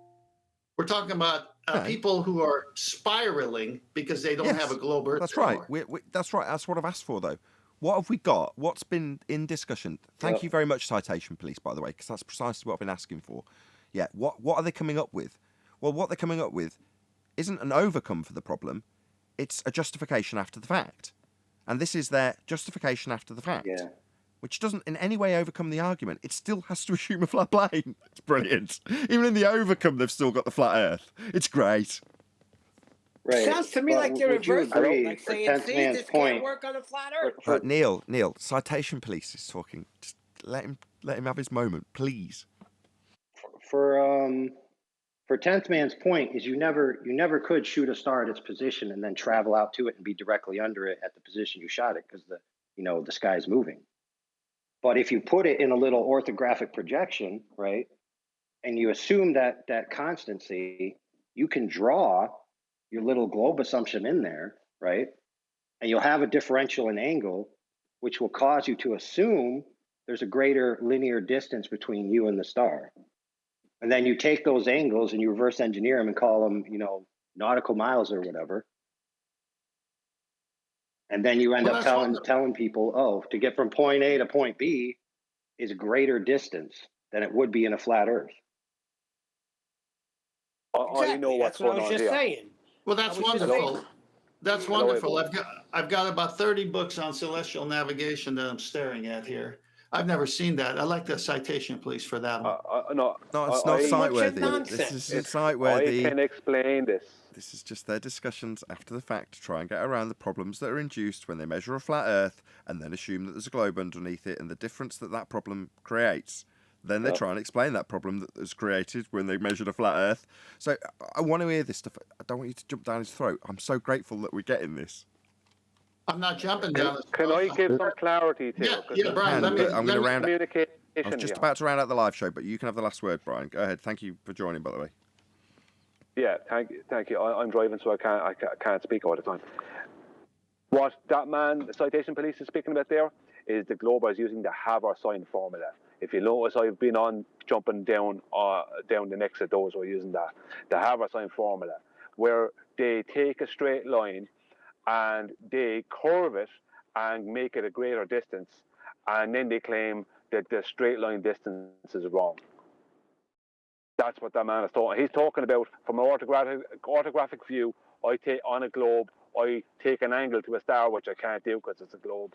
We're talking about people who are spiraling because they don't have a globe Earth. That's right. That's right. That's what I've asked for, though. What have we got? What's been in discussion? Thank you very much, Citation Police, by the way, because that's precisely what I've been asking for. Yeah. What are they coming up with? Well, what they're coming up with isn't an overcome for the problem. It's a justification after the fact. And this is their justification after the fact. Yeah. Which doesn't in any way overcome the argument. It still has to assume a flat plane. It's brilliant. Even in the overcome, they've still got the flat Earth. It's great. Right. Sounds to me like they're reversing. Like saying, see, this can't work on a flat Earth. Neil, Citation Police is talking. Just let him have his moment, please. For for 10th man's point is you never could shoot a star at its position and then travel out to it and be directly under it at the position you shot it because the sky's moving. But if you put it in a little orthographic projection, right, and you assume that constancy, you can draw your little globe assumption in there, right, and you'll have a differential in angle, which will cause you to assume there's a greater linear distance between you and the star. And then you take those angles and you reverse engineer them and call them, nautical miles or whatever. And then you end up telling people, to get from point A to point B is a greater distance than it would be in a flat Earth. Exactly. I know what's That's what I going was on just here. saying. Well, that's wonderful. That's Hello, wonderful. everyone. I've got about 30 books on celestial navigation that I'm staring at here. I've never seen that. I'd like the citation, please, for that one. No, It's not site-worthy. nonsense. This isn't site-worthy. I can explain this. This is just their discussions after the fact to try and get around the problems that are induced when they measure a flat Earth and then assume that there's a globe underneath it and the difference that problem creates. Then they try and explain that problem that was created when they measured a flat Earth. So I want to hear this stuff. I don't want you to jump down his throat. I'm so grateful that we're getting this. I'm not jumping down. Can I give some clarity to Yeah, Brian. I'm going to round. Communication. I was just about to round out the live show, but you can have the last word, Brian. Go ahead. Thank you for joining, by the way. Yeah, thank you. I'm driving, so I can't speak all the time. What that man, the citation police, is speaking about there is the globers using the Haber sign formula. If you notice, I've been on jumping down the next of those who are using that, the Haber sign formula, where they take a straight line and they curve it and make it a greater distance, and then they claim that the straight line distance is wrong. That's what that man is talking. He's talking about from an orthographic view. I take on a globe, I take an angle to a star, which I can't do because it's a globe,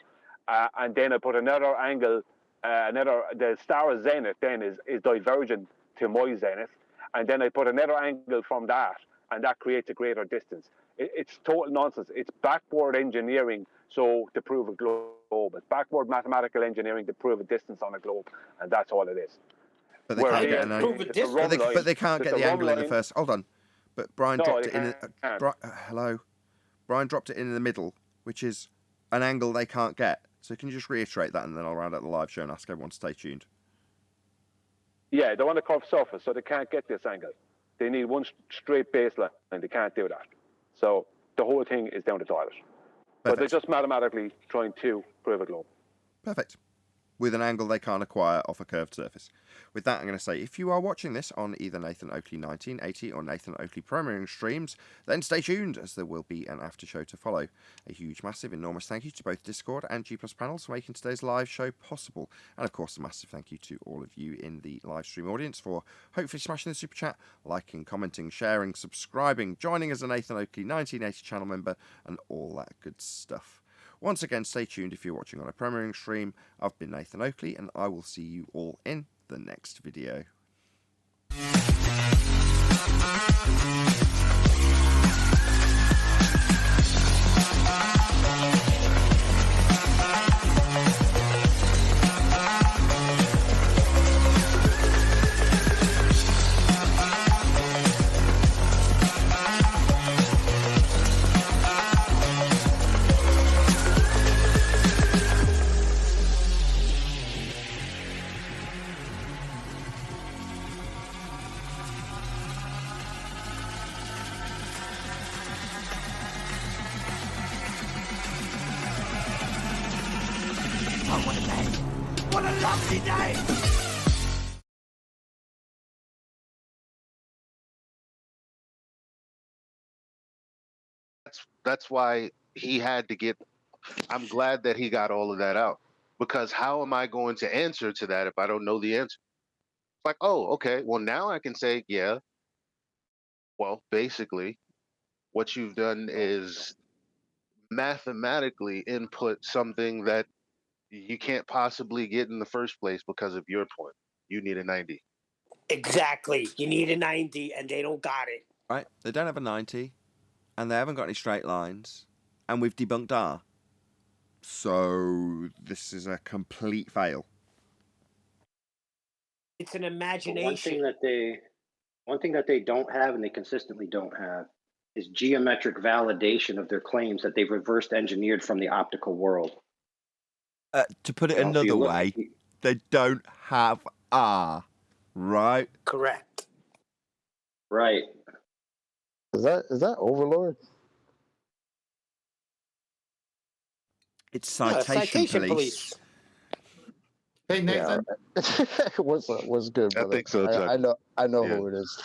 and then I put another angle. The star's zenith then is divergent to my zenith, and then I put another angle from that, and that creates a greater distance. It's total nonsense. It's backward engineering, so to prove a globe. It's backward mathematical engineering to prove a distance on a globe, and that's all it is. But they can't get an angle. But they can't get the angle in the first. Hold on. But Brian dropped it in. Hello. Brian dropped it in the middle, which is an angle they can't get. So can you just reiterate that, and then I'll round out the live show and ask everyone to stay tuned. Yeah, they want a curved surface, so they can't get this angle. They need one straight baseline, and they can't do that. So the whole thing is down the toilet. Perfect. But they're just mathematically trying to prove a globe. Perfect. With an angle they can't acquire off a curved surface. With that, I'm going to say, if you are watching this on either Nathan Oakley 1980 or Nathan Oakley premiering streams, then stay tuned, as there will be an after show to follow. A huge, massive, enormous thank you to both Discord and G+ panels for making today's live show possible. And of course, a massive thank you to all of you in the live stream audience for hopefully smashing the super chat, liking, commenting, sharing, subscribing, joining as a Nathan Oakley 1980 channel member, and all that good stuff. Once again, stay tuned if you're watching on a premiering stream. I've been Nathan Oakley, and I will see you all in the next video. What a lovely day! That's why he had to get. I'm glad that he got all of that out, because how am I going to answer to that if I don't know the answer? It's like, oh, okay, well now I can say, yeah. Well, basically, what you've done is mathematically input something that you can't possibly get in the first place because of your point. You need a 90. Exactly. You need a 90, and they don't got it. Right? They don't have a 90, and they haven't got any straight lines, and we've debunked R. So this is a complete fail. It's an imagination. One thing that they don't have, and they consistently don't have, is geometric validation of their claims that they've reversed engineered from the optical world. To put it You know, so you another look- way, they don't have R, right? Correct. Right. Is that Overlord? It's Citation police. Hey, Nathan. Yeah. what's good, I brother? think so, Chuck. I know Yeah. who it is.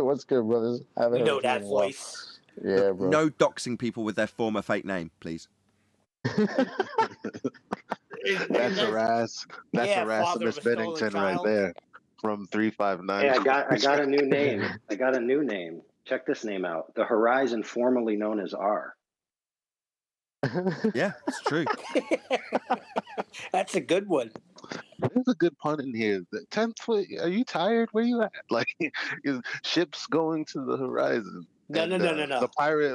What's good, brothers? I haven't We heard know from you that in a while. voice. Yeah, bro. No doxing people with their former fake name, please. That's Erasmus father of a stolen Bennington right child. there from 359. Hey, I got a new name. I got a new name. Check this name out. The Horizon, formerly known as R. Yeah, it's true. That's a good one. There's a good pun in here. The 10th foot, are you tired? Where you at? Like, ships going to the horizon. No. The pirate,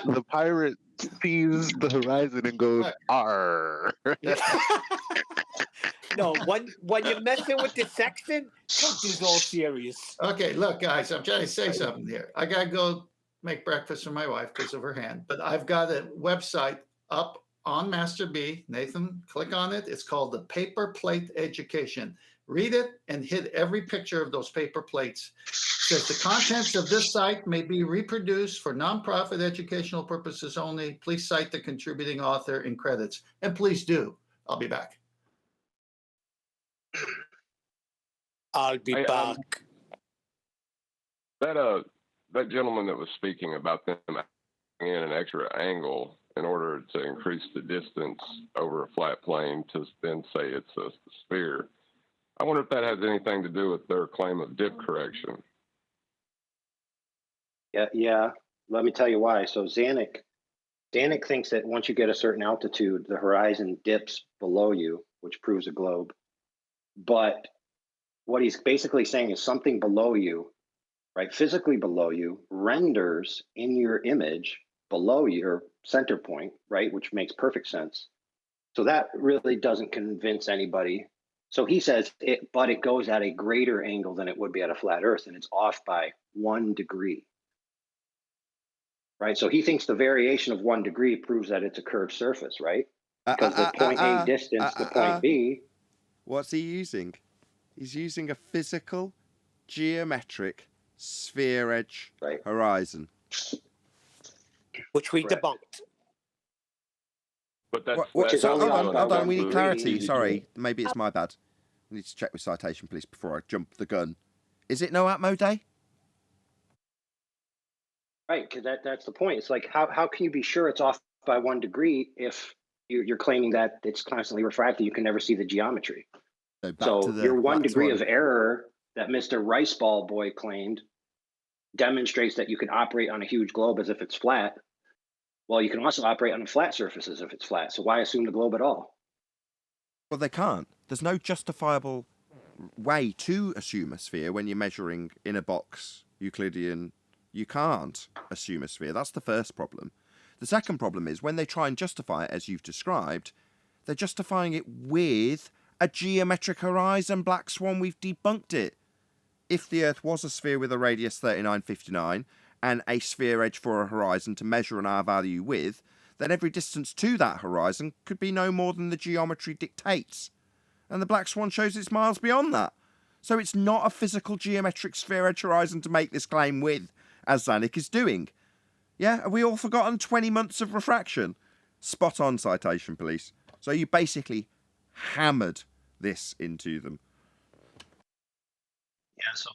the pirate sees the horizon and goes, "Arr!" No, when you're messing with the sexton, take this all serious. Okay, look, guys, I'm trying to say something here. I got to go make breakfast for my wife because of her hand, but I've got a website up on Master B. Nathan, click on it. It's called the Paper Plate Education. Read it and hit every picture of those paper plates. It says the contents of this site may be reproduced for nonprofit educational purposes only. Please cite the contributing author in credits. And please do. I'll be back. I'll be back. That gentleman that was speaking about them adding in an extra angle in order to increase the distance over a flat plane to then say it's a sphere. I wonder if that has anything to do with their claim of dip correction. Yeah. Let me tell you why. So Zanuck thinks that once you get a certain altitude, the horizon dips below you, which proves a globe. But what he's basically saying is something below you, right, physically below you, renders in your image below your center point, right, which makes perfect sense. So that really doesn't convince anybody. So he says but it goes at a greater angle than it would be at a flat Earth, and it's off by 1 degree. Right, so he thinks the variation of 1 degree proves that it's a curved surface, right? Because the point A distance to point B. What's he using? He's using a physical, geometric, sphere edge horizon. Which we debunked. But that's, hold on, we need clarity. Sorry, maybe it's my bad. I need to check with citation, please, before I jump the gun. Is it no Atmo Day? Right, because that's the point. It's like, how can you be sure it's off by 1 degree if you're claiming that it's constantly refracted? You can never see the geometry. So your 1 degree of error that Mr. Riceball Boy claimed demonstrates that you can operate on a huge globe as if it's flat. Well, you can also operate on a flat surface as if it's flat. So why assume the globe at all? Well, they can't. There's no justifiable way to assume a sphere when you're measuring in a box Euclidean. You can't assume a sphere. That's the first problem. The second problem is when they try and justify it as you've described, they're justifying it with a geometric horizon, Black Swan. We've debunked it. If the Earth was a sphere with a radius 3959 and a sphere edge for a horizon to measure an R value with, then every distance to that horizon could be no more than the geometry dictates. And the Black Swan shows it's miles beyond that. So it's not a physical geometric sphere edge horizon to make this claim with, as Zanuck is doing. Yeah, have we all forgotten 20 months of refraction? Spot on, citation police. So you basically hammered this into them. Yeah, so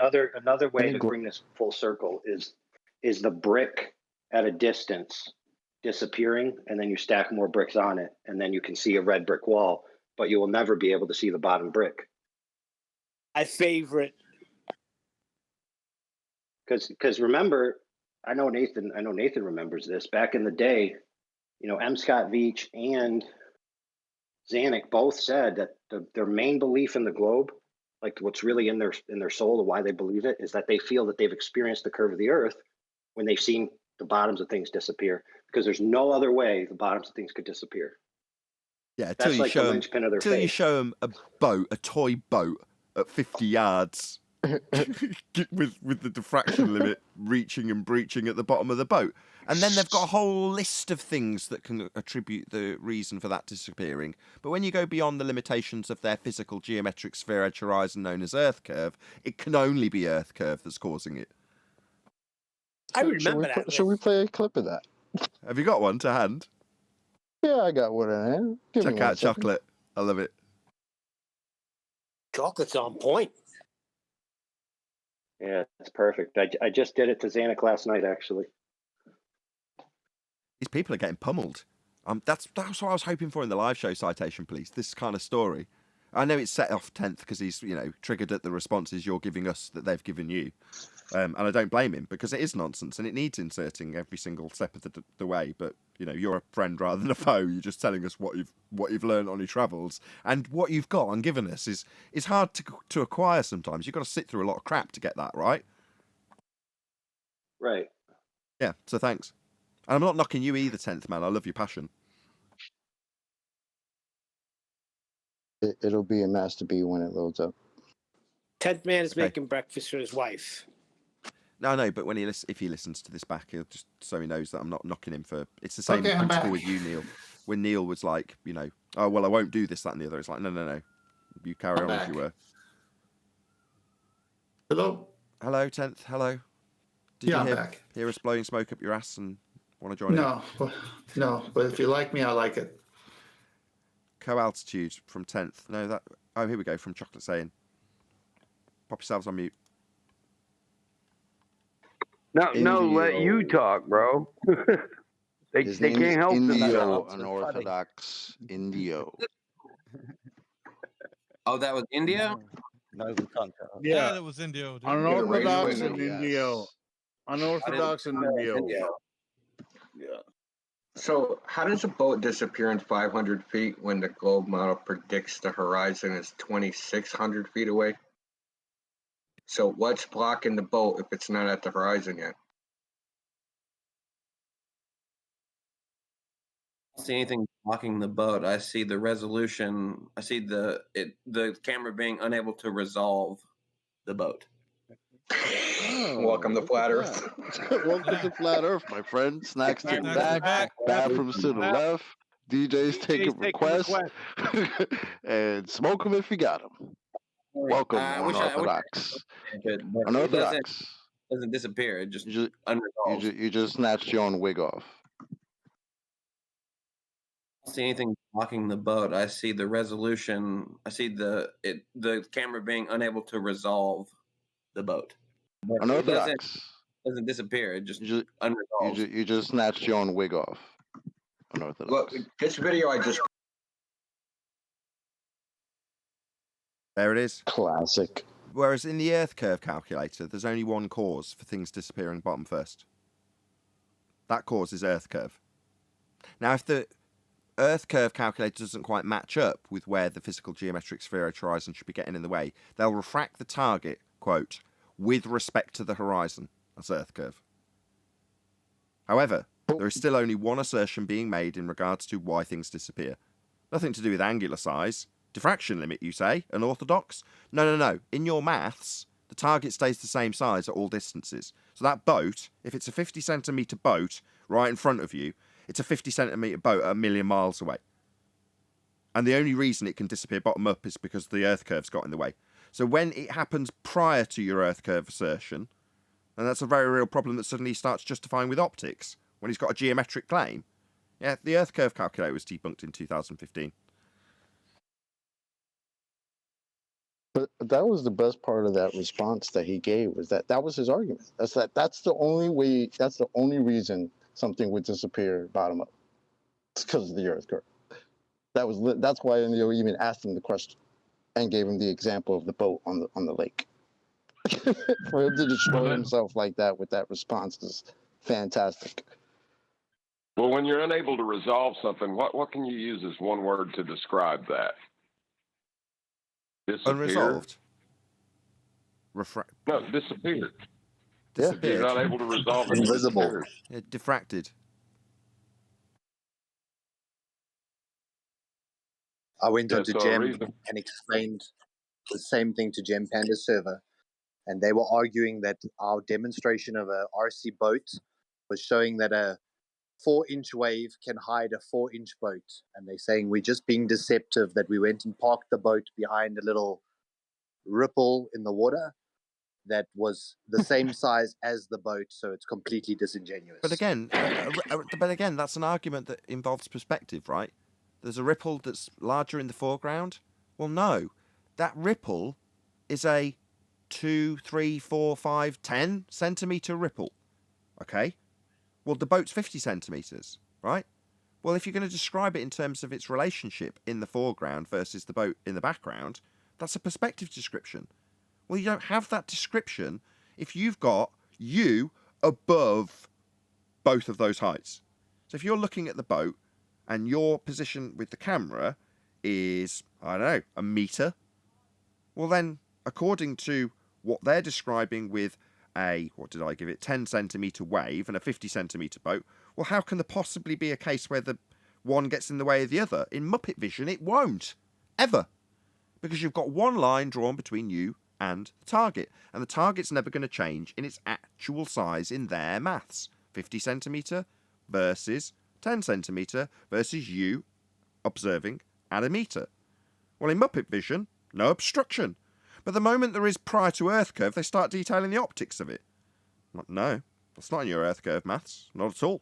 another way to bring this full circle is the brick at a distance disappearing, and then you stack more bricks on it, and then you can see a red brick wall, but you will never be able to see the bottom brick. My favorite. Because remember, I know Nathan remembers this. Back in the day, M. Scott Veach and Zanuck both said that their main belief in the globe, like what's really in their soul of why they believe it, is that they feel that they've experienced the curve of the Earth when they've seen the bottoms of things disappear, because there's no other way the bottoms of things could disappear. Yeah, that's like the linchpin of their faith. You show them a toy boat at 50 yards. with the diffraction limit reaching and breaching at the bottom of the boat. And then they've got a whole list of things that can attribute the reason for that disappearing. But when you go beyond the limitations of their physical geometric sphere edge horizon known as Earth curve, it can only be Earth curve that's causing it. I remember that. Should we play a clip of that? Have you got one to hand? Yeah, I got one in hand. Check out Chocolate. I love it. Chocolate's on point. Yeah, it's perfect. I just did it to Xanax last night, actually. These people are getting pummeled. That's what I was hoping for in the live show, Citation Police. This kind of story. I know it's set off 10th because he's, triggered at the responses you're giving us that they've given you. And I don't blame him because it is nonsense and it needs inserting every single step of the way. But, you're a friend rather than a foe. You're just telling us what you've learned on your travels. And what you've got and given us is hard to acquire sometimes. You've got to sit through a lot of crap to get that, right? Right. Yeah, so thanks. And I'm not knocking you either, 10th man. I love your passion. It'll be a Master B when it loads up. 10th man is making breakfast for his wife. No, but if he listens to this back, he'll just so he knows that I'm not knocking him for. It's the same Okay, I'm principle back. with you, Neil. When Neil was like, oh well, I won't do this, that, and the other. It's like, no, you carry on as you were. Hello. Hello, 10th. Hello. Did Yeah, you I'm back. hear us blowing smoke up your ass and want to join in? No, but if you like me, I like it. Co-altitude from 10th. No, that. Oh, here we go. From Chocolate saying, pop yourselves on mute. No, let you talk, bro. they can't help Indio, themselves. unorthodox Indio. Oh, that was India? No, we can't tell. Yeah, that was Indio. Dude. Unorthodox and Yes. Indio. Unorthodox and Indio. Yeah. So, how does a boat disappear in 500 feet when the globe model predicts the horizon is 2,600 feet away? So, what's blocking the boat if it's not at the horizon yet? I don't see anything blocking the boat. I see the resolution. I see the camera being unable to resolve the boat. Welcome to Flat Earth. Welcome to Flat Earth, my friend. Snacks to the back, bathrooms to the left. DJ's taking requests, and smoke them if you got them. Welcome, unorthodox. Unorthodox. It doesn't disappear. It just unresolved. You just snatched your own wig off. I don't see anything blocking the boat. I see the resolution. I see the camera being unable to resolve the boat. But Unorthodox. It doesn't disappear. It just unresolved. You just snatched your own wig off. Unorthodox. Look, this video I just. There it is. Classic. Whereas in the Earth curve calculator, there's only one cause for things disappearing bottom first. That cause is Earth curve. Now, if the Earth curve calculator doesn't quite match up with where the physical geometric sphere edge horizon should be getting in the way, they'll refract the target, quote, with respect to the horizon. That's Earth curve. However, there is still only one assertion being made in regards to why things disappear. Nothing to do with angular size. Diffraction limit, you say? Unorthodox? No. In your maths, the target stays the same size at all distances. So that boat, if it's a 50 centimetre boat right in front of you, it's a 50 centimetre boat at 1,000,000 miles away. And the only reason it can disappear bottom up is because the Earth curve's got in the way. So when it happens prior to your Earth curve assertion, and that's a very real problem that suddenly starts justifying with optics, when he's got a geometric claim. Yeah, the Earth curve calculator was debunked in 2015. But that was the best part of that response that he gave, was that was his argument. That's the only way. That's the only reason something would disappear bottom up. It's because of the Earth curve. That's why Neil even asked him the question and gave him the example of the boat on the lake. For him to destroy himself like that with that response is fantastic. Well, when you're unable to resolve something, what can you use as one word to describe that? Disappear? Unresolved. No, disappeared. Disappeared. You're not able to resolve it. Invisible. Yeah, diffracted. I went Yeah, onto so a Gem reason. and explained the same thing to Gem Panda server, and they were arguing that our demonstration of a RC boat was showing that a 4-inch wave can hide a 4-inch boat. And they're saying we're just being deceptive, that we went and parked the boat behind a little ripple in the water that was the same size as the boat, so it's completely disingenuous. But again, that's an argument that involves perspective, right? There's a ripple that's larger in the foreground. Well, no, that ripple is a 2, 3, 4, 5, 10 centimeter ripple. Okay? Well, the boat's 50 centimeters, right? Well, if you're going to describe it in terms of its relationship in the foreground versus the boat in the background, that's a perspective description. Well, you don't have that description if you've got you above both of those heights. So if you're looking at the boat and your position with the camera is, I don't know, a meter, well then, according to what they're describing with a, 10 centimetre wave and a 50 centimetre boat, well, how can there possibly be a case where the one gets in the way of the other? In Muppet Vision, it won't. Ever. Because you've got one line drawn between you and the target, and the target's never going to change in its actual size in their maths. 50 centimetre versus 10 centimetre versus you observing at a metre. Well, in Muppet Vision, no obstruction. But the moment there is prior to Earth curve, they start detailing the optics of it. No, that's not in your Earth curve maths. Not at all.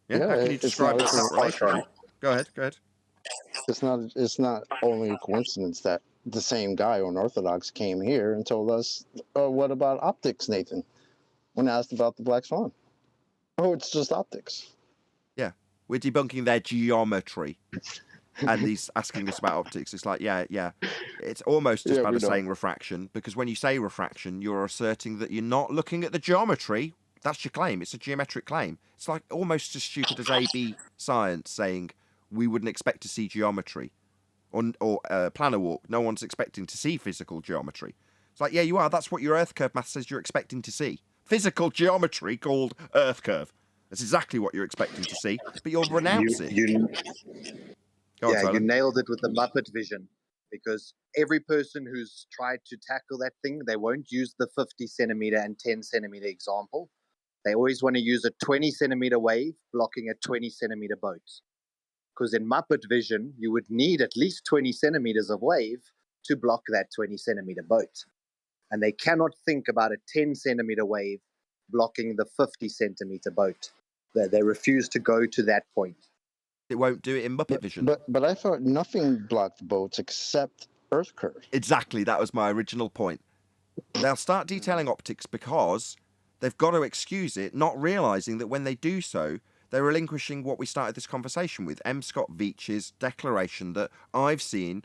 Yeah, how can you describe that relationship? Go ahead. It's not only a coincidence that the same guy on Orthodox came here and told us, oh, what about optics, Nathan? When asked about the Black Swan. Oh, it's just optics. Yeah, we're debunking their geometry. And he's asking us about optics. It's like, yeah. It's almost as bad as saying refraction, because when you say refraction, you're asserting that you're not looking at the geometry. That's your claim. It's a geometric claim. It's like almost as stupid as AB science saying we wouldn't expect to see geometry. Or planar walk. No one's expecting to see physical geometry. It's like, yeah, you are. That's what your Earth curve math says you're expecting to see. Physical geometry called Earth curve. That's exactly what you're expecting to see, but you'll renounce it. You nailed it with the Muppet Vision, because every person who's tried to tackle that thing, they won't use the 50 centimeter and 10 centimeter example. They always want to use a 20 centimeter wave blocking a 20 centimeter boat. Because in Muppet Vision, you would need at least 20 centimeters of wave to block that 20 centimeter boat. And they cannot think about a 10 centimeter wave blocking the 50 centimeter boat. They refuse to go to that point. It won't do it in Muppet Vision. But I thought nothing blocked boats except Earth curve. Exactly, that was my original point. They'll start detailing optics because they've got to excuse it, not realising that when they do so, they're relinquishing what we started this conversation with, M. Scott Veitch's declaration that I've seen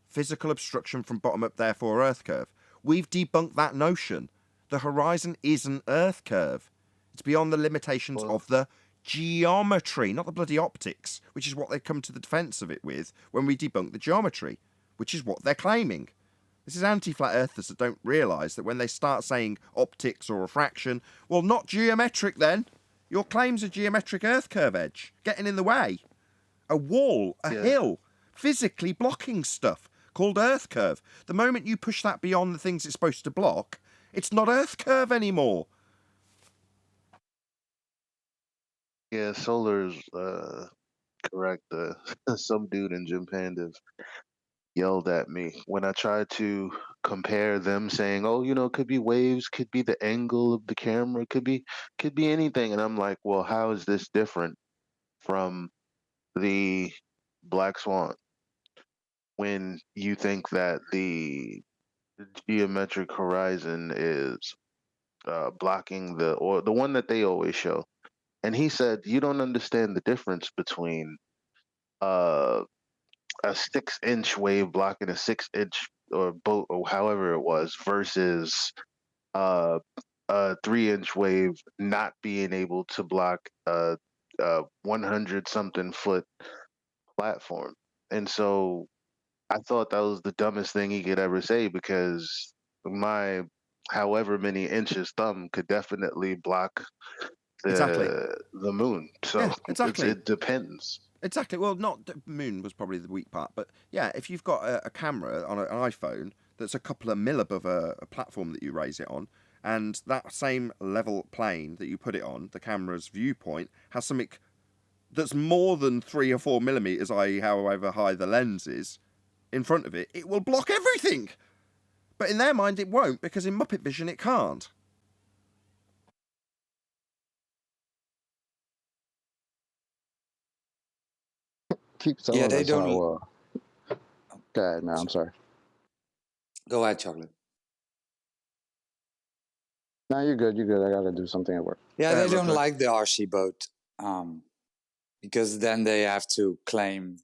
physical obstruction from bottom up, therefore Earth curve. We've debunked that notion. The horizon is an Earth curve. It's beyond the limitations of the geometry, not the bloody optics, which is what they come to the defence of it with when we debunk the geometry, which is what they're claiming. This is anti-flat earthers that don't realise that when they start saying optics or refraction, well, not geometric then. Your claims are geometric Earth curve edge, getting in the way. A wall, a hill, physically blocking stuff called Earth curve. The moment you push that beyond the things it's supposed to block, it's not Earth curve anymore. Yeah, Solar's correct. Some dude in Jim Pandas yelled at me when I tried to compare them, saying, "Oh, it could be waves, could be the angle of the camera, could be anything." And I'm like, "Well, how is this different from the Black Swan when you think that the geometric horizon is blocking the one that they always show?" And he said, "You don't understand the difference between a 6-inch wave blocking a 6-inch or boat or however it was versus a 3-inch wave not being able to block a 100 something foot platform." And so I thought that was the dumbest thing he could ever say, because my however many inches thumb could definitely block the moon. So yeah, exactly. It depends. Exactly. Well, not the moon was probably the weak part, but yeah, if you've got a camera on an iPhone that's a couple of mil above a platform that you raise it on, and that same level plane that you put it on, the camera's viewpoint, has something that's more than 3 or 4 millimeters, i.e. however high the lens is, in front of it, it will block everything. But in their mind, it won't, because in Muppet Vision, it can't. Keep telling Yeah, they us don't. how. Go ahead, man. I'm sorry. Go ahead, Chocolate. No, you're good. You're good. I gotta do something at work. Yeah, they don't like the RC boat because then they have to claim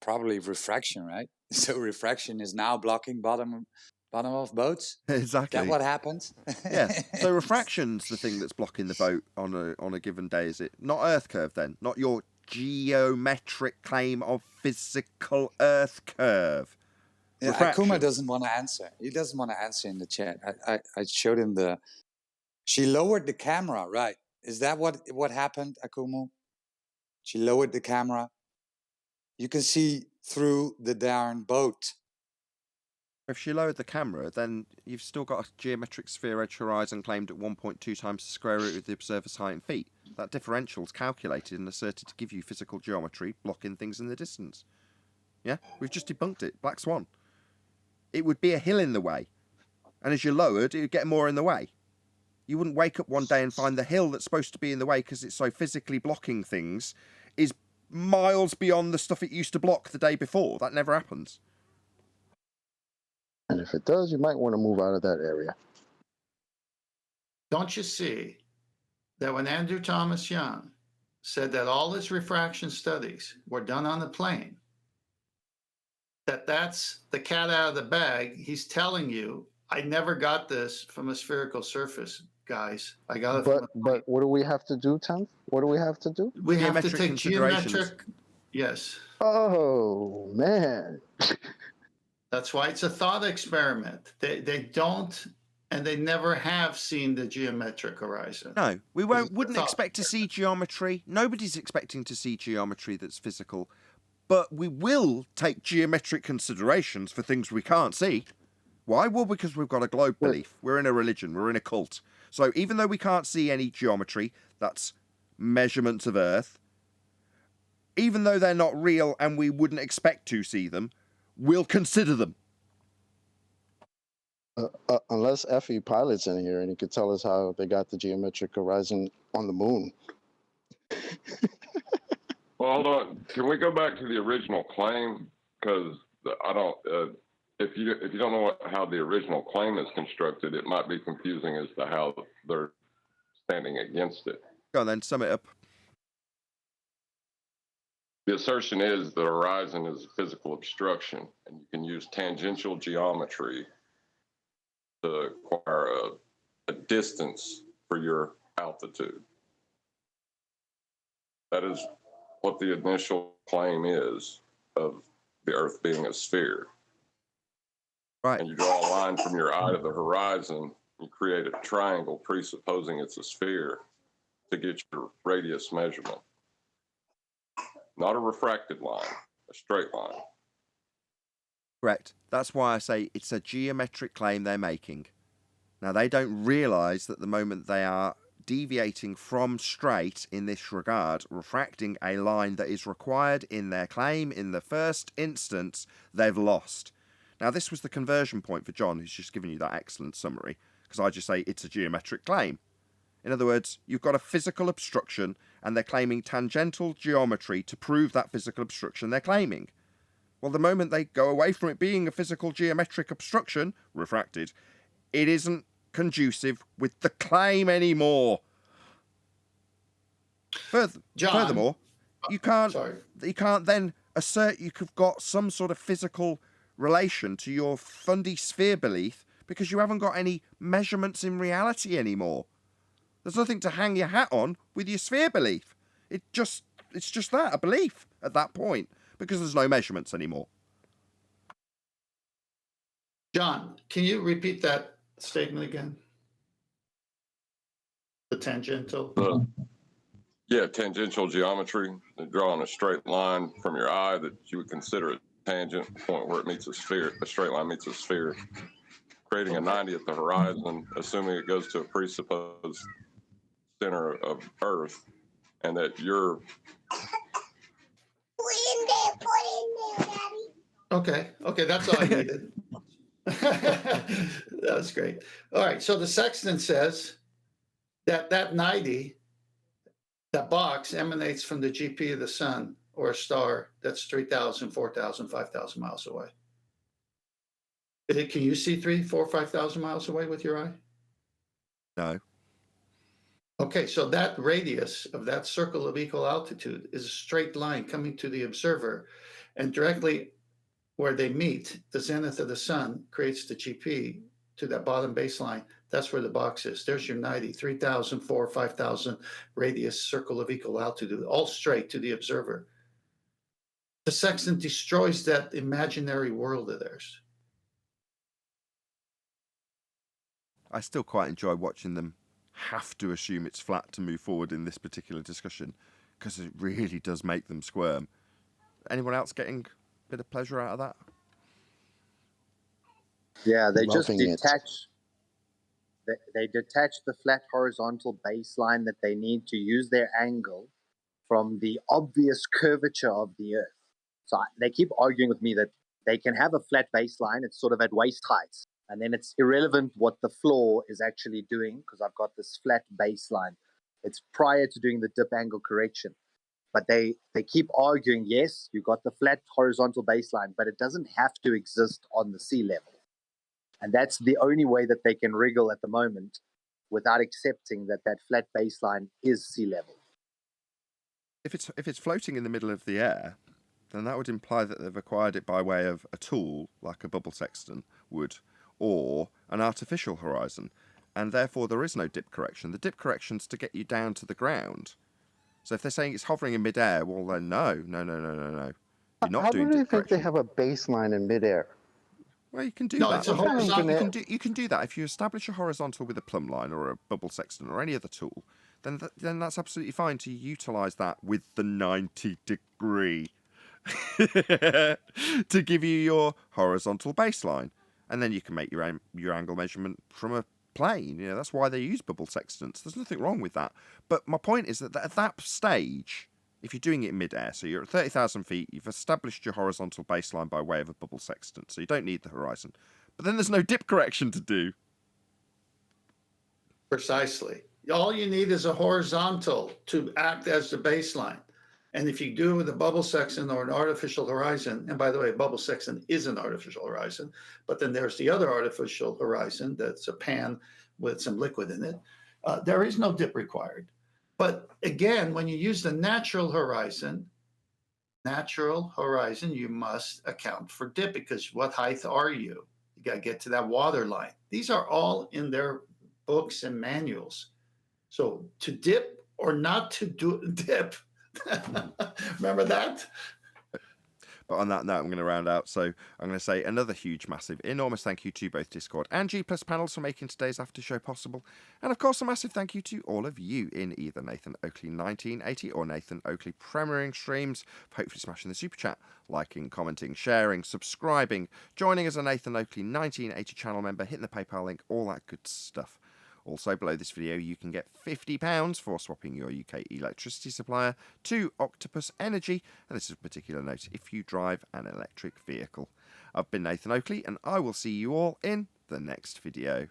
probably refraction, right? So refraction is now blocking bottom of boats. Exactly. Is that what happens? Yeah. So refraction's the thing that's blocking the boat on a given day, is it? Not Earth curve, then. Not your geometric claim of physical Earth curve. Yeah, Akuma doesn't want to answer. He doesn't want to answer in the chat. I showed him she lowered the camera, right? Is that what happened, Akumu? She lowered the camera. You can see through the darn boat. If she lowered the camera, then you've still got a geometric sphere edge horizon claimed at 1.2 times the square root of the observer's height in feet. That differential's calculated and asserted to give you physical geometry blocking things in the distance. Yeah? We've just debunked it. Black Swan. It would be a hill in the way. And as you lowered, it would get more in the way. You wouldn't wake up one day and find the hill that's supposed to be in the way because it's so physically blocking things is miles beyond the stuff it used to block the day before. That never happens. And if it does, you might want to move out of that area. Don't you see that when Andrew Thomas Young said that all his refraction studies were done on the plane, that's the cat out of the bag? He's telling you, I never got this from a spherical surface, guys. I got it. But what do we have to do, Tim? What do we have to do? We have to take geometric. Yes. Oh man. That's why it's a thought experiment. They don't, and they never have seen the geometric horizon. No, we wouldn't expect to see geometry. Nobody's expecting to see geometry that's physical. But we will take geometric considerations for things we can't see. Why? Well, because we've got a globe belief. We're in a religion. We're in a cult. So even though we can't see any geometry, that's measurements of Earth, even though they're not real and we wouldn't expect to see them, we'll consider them. Unless Effie Pilot's in here and he could tell us how they got the geometric horizon on the moon. Well, hold on. Can we go back to the original claim? Because I don't. If you don't know how the original claim is constructed, it might be confusing as to how they're standing against it. Go on then, sum it up. The assertion is the horizon is a physical obstruction, and you can use tangential geometry to acquire a distance for your altitude. That is what the initial claim is of the Earth being a sphere. Right. And you draw a line from your eye to the horizon, you create a triangle presupposing it's a sphere to get your radius measurement. Not a refracted line, a straight line. Correct. That's why I say it's a geometric claim they're making. Now, they don't realise that the moment they are deviating from straight in this regard, refracting a line that is required in their claim in the first instance, they've lost. Now, this was the conversion point for John, who's just given you that excellent summary, because I just say it's a geometric claim. In other words, you've got a physical obstruction, and they're claiming tangential geometry to prove that physical obstruction they're claiming. Well, the moment they go away from it being a physical geometric obstruction, refracted, it isn't conducive with the claim anymore. Furthermore, you can't then assert you've got some sort of physical relation to your fundy sphere belief because you haven't got any measurements in reality anymore. There's nothing to hang your hat on with your sphere belief. It's just that, a belief at that point, because there's no measurements anymore. John, can you repeat that statement again? The tangential? Yeah, tangential geometry, drawing a straight line from your eye that you would consider a tangent, point where it meets a sphere, a straight line meets a sphere. creating a 90 at the horizon, assuming it goes to a presupposed center of Earth, and that you're. Okay, that's all I needed. That was great. All right, so the sextant says that 90, that box emanates from the GP of the sun or a star that's 3,000, 4,000, 5,000 miles away. Can you see 3, 4, 5,000 miles away with your eye? No. Okay, so that radius of that circle of equal altitude is a straight line coming to the observer, and directly where they meet, the zenith of the sun creates the GP to that bottom baseline. That's where the box is. There's your 90, 3,000, 4, 5,000 radius circle of equal altitude, all straight to the observer. The sextant destroys that imaginary world of theirs. I still quite enjoy watching them have to assume it's flat to move forward in this particular discussion, because it really does make them squirm. Anyone else getting a bit of pleasure out of that? Yeah, they just Loving it. detach. They detach the flat horizontal baseline that they need to use their angle from the obvious curvature of the Earth. So they keep arguing with me that they can have a flat baseline. It's sort of at waist height. And then it's irrelevant what the floor is actually doing because I've got this flat baseline. It's prior to doing the dip angle correction. But they keep arguing, yes, you got the flat horizontal baseline, but it doesn't have to exist on the sea level. And that's the only way that they can wriggle at the moment without accepting that that flat baseline is sea level. If it's floating in the middle of the air, then that would imply that they've acquired it by way of a tool, like a bubble sextant would, or an artificial horizon, and therefore there is no dip correction. The dip correction's to get you down to the ground. So if they're saying it's hovering in midair, well then no. You're not How doing do they dip think they correction. have a baseline in midair? Well, you can do No, that. it's a horizontal. You can do that if you establish a horizontal with a plumb line or a bubble sextant or any other tool. Then that's absolutely fine to utilise that with the 90 degree to give you your horizontal baseline, and then you can make your angle measurement from a plane. You know, that's why they use bubble sextants. There's nothing wrong with that. But my point is that at that stage, if you're doing it in midair, so you're at 30,000 feet, you've established your horizontal baseline by way of a bubble sextant, so you don't need the horizon. But then there's no dip correction to do. Precisely. All you need is a horizontal to act as the baseline. And if you do it with a bubble sextant or an artificial horizon, and by the way, a bubble sextant is an artificial horizon, but then there's the other artificial horizon that's a pan with some liquid in it. There is no dip required. But again, when you use the natural horizon, you must account for dip, because what height are you? You got to get to that water line. These are all in their books and manuals. So to dip or not to dip, remember that? But on that note, I'm going to round out. So I'm going to say another huge, massive, enormous thank you to both Discord and G+ panels for making today's after show possible. And of course, a massive thank you to all of you in either Nathan Oakley 1980 or Nathan Oakley premiering streams for hopefully smashing the super chat, liking, commenting, sharing, subscribing, joining as a Nathan Oakley 1980 channel member, hitting the PayPal link, all that good stuff. Also, below this video, you can get £50 for swapping your UK electricity supplier to Octopus Energy, and this is a particular note if you drive an electric vehicle. I've been Nathan Oakley, and I will see you all in the next video.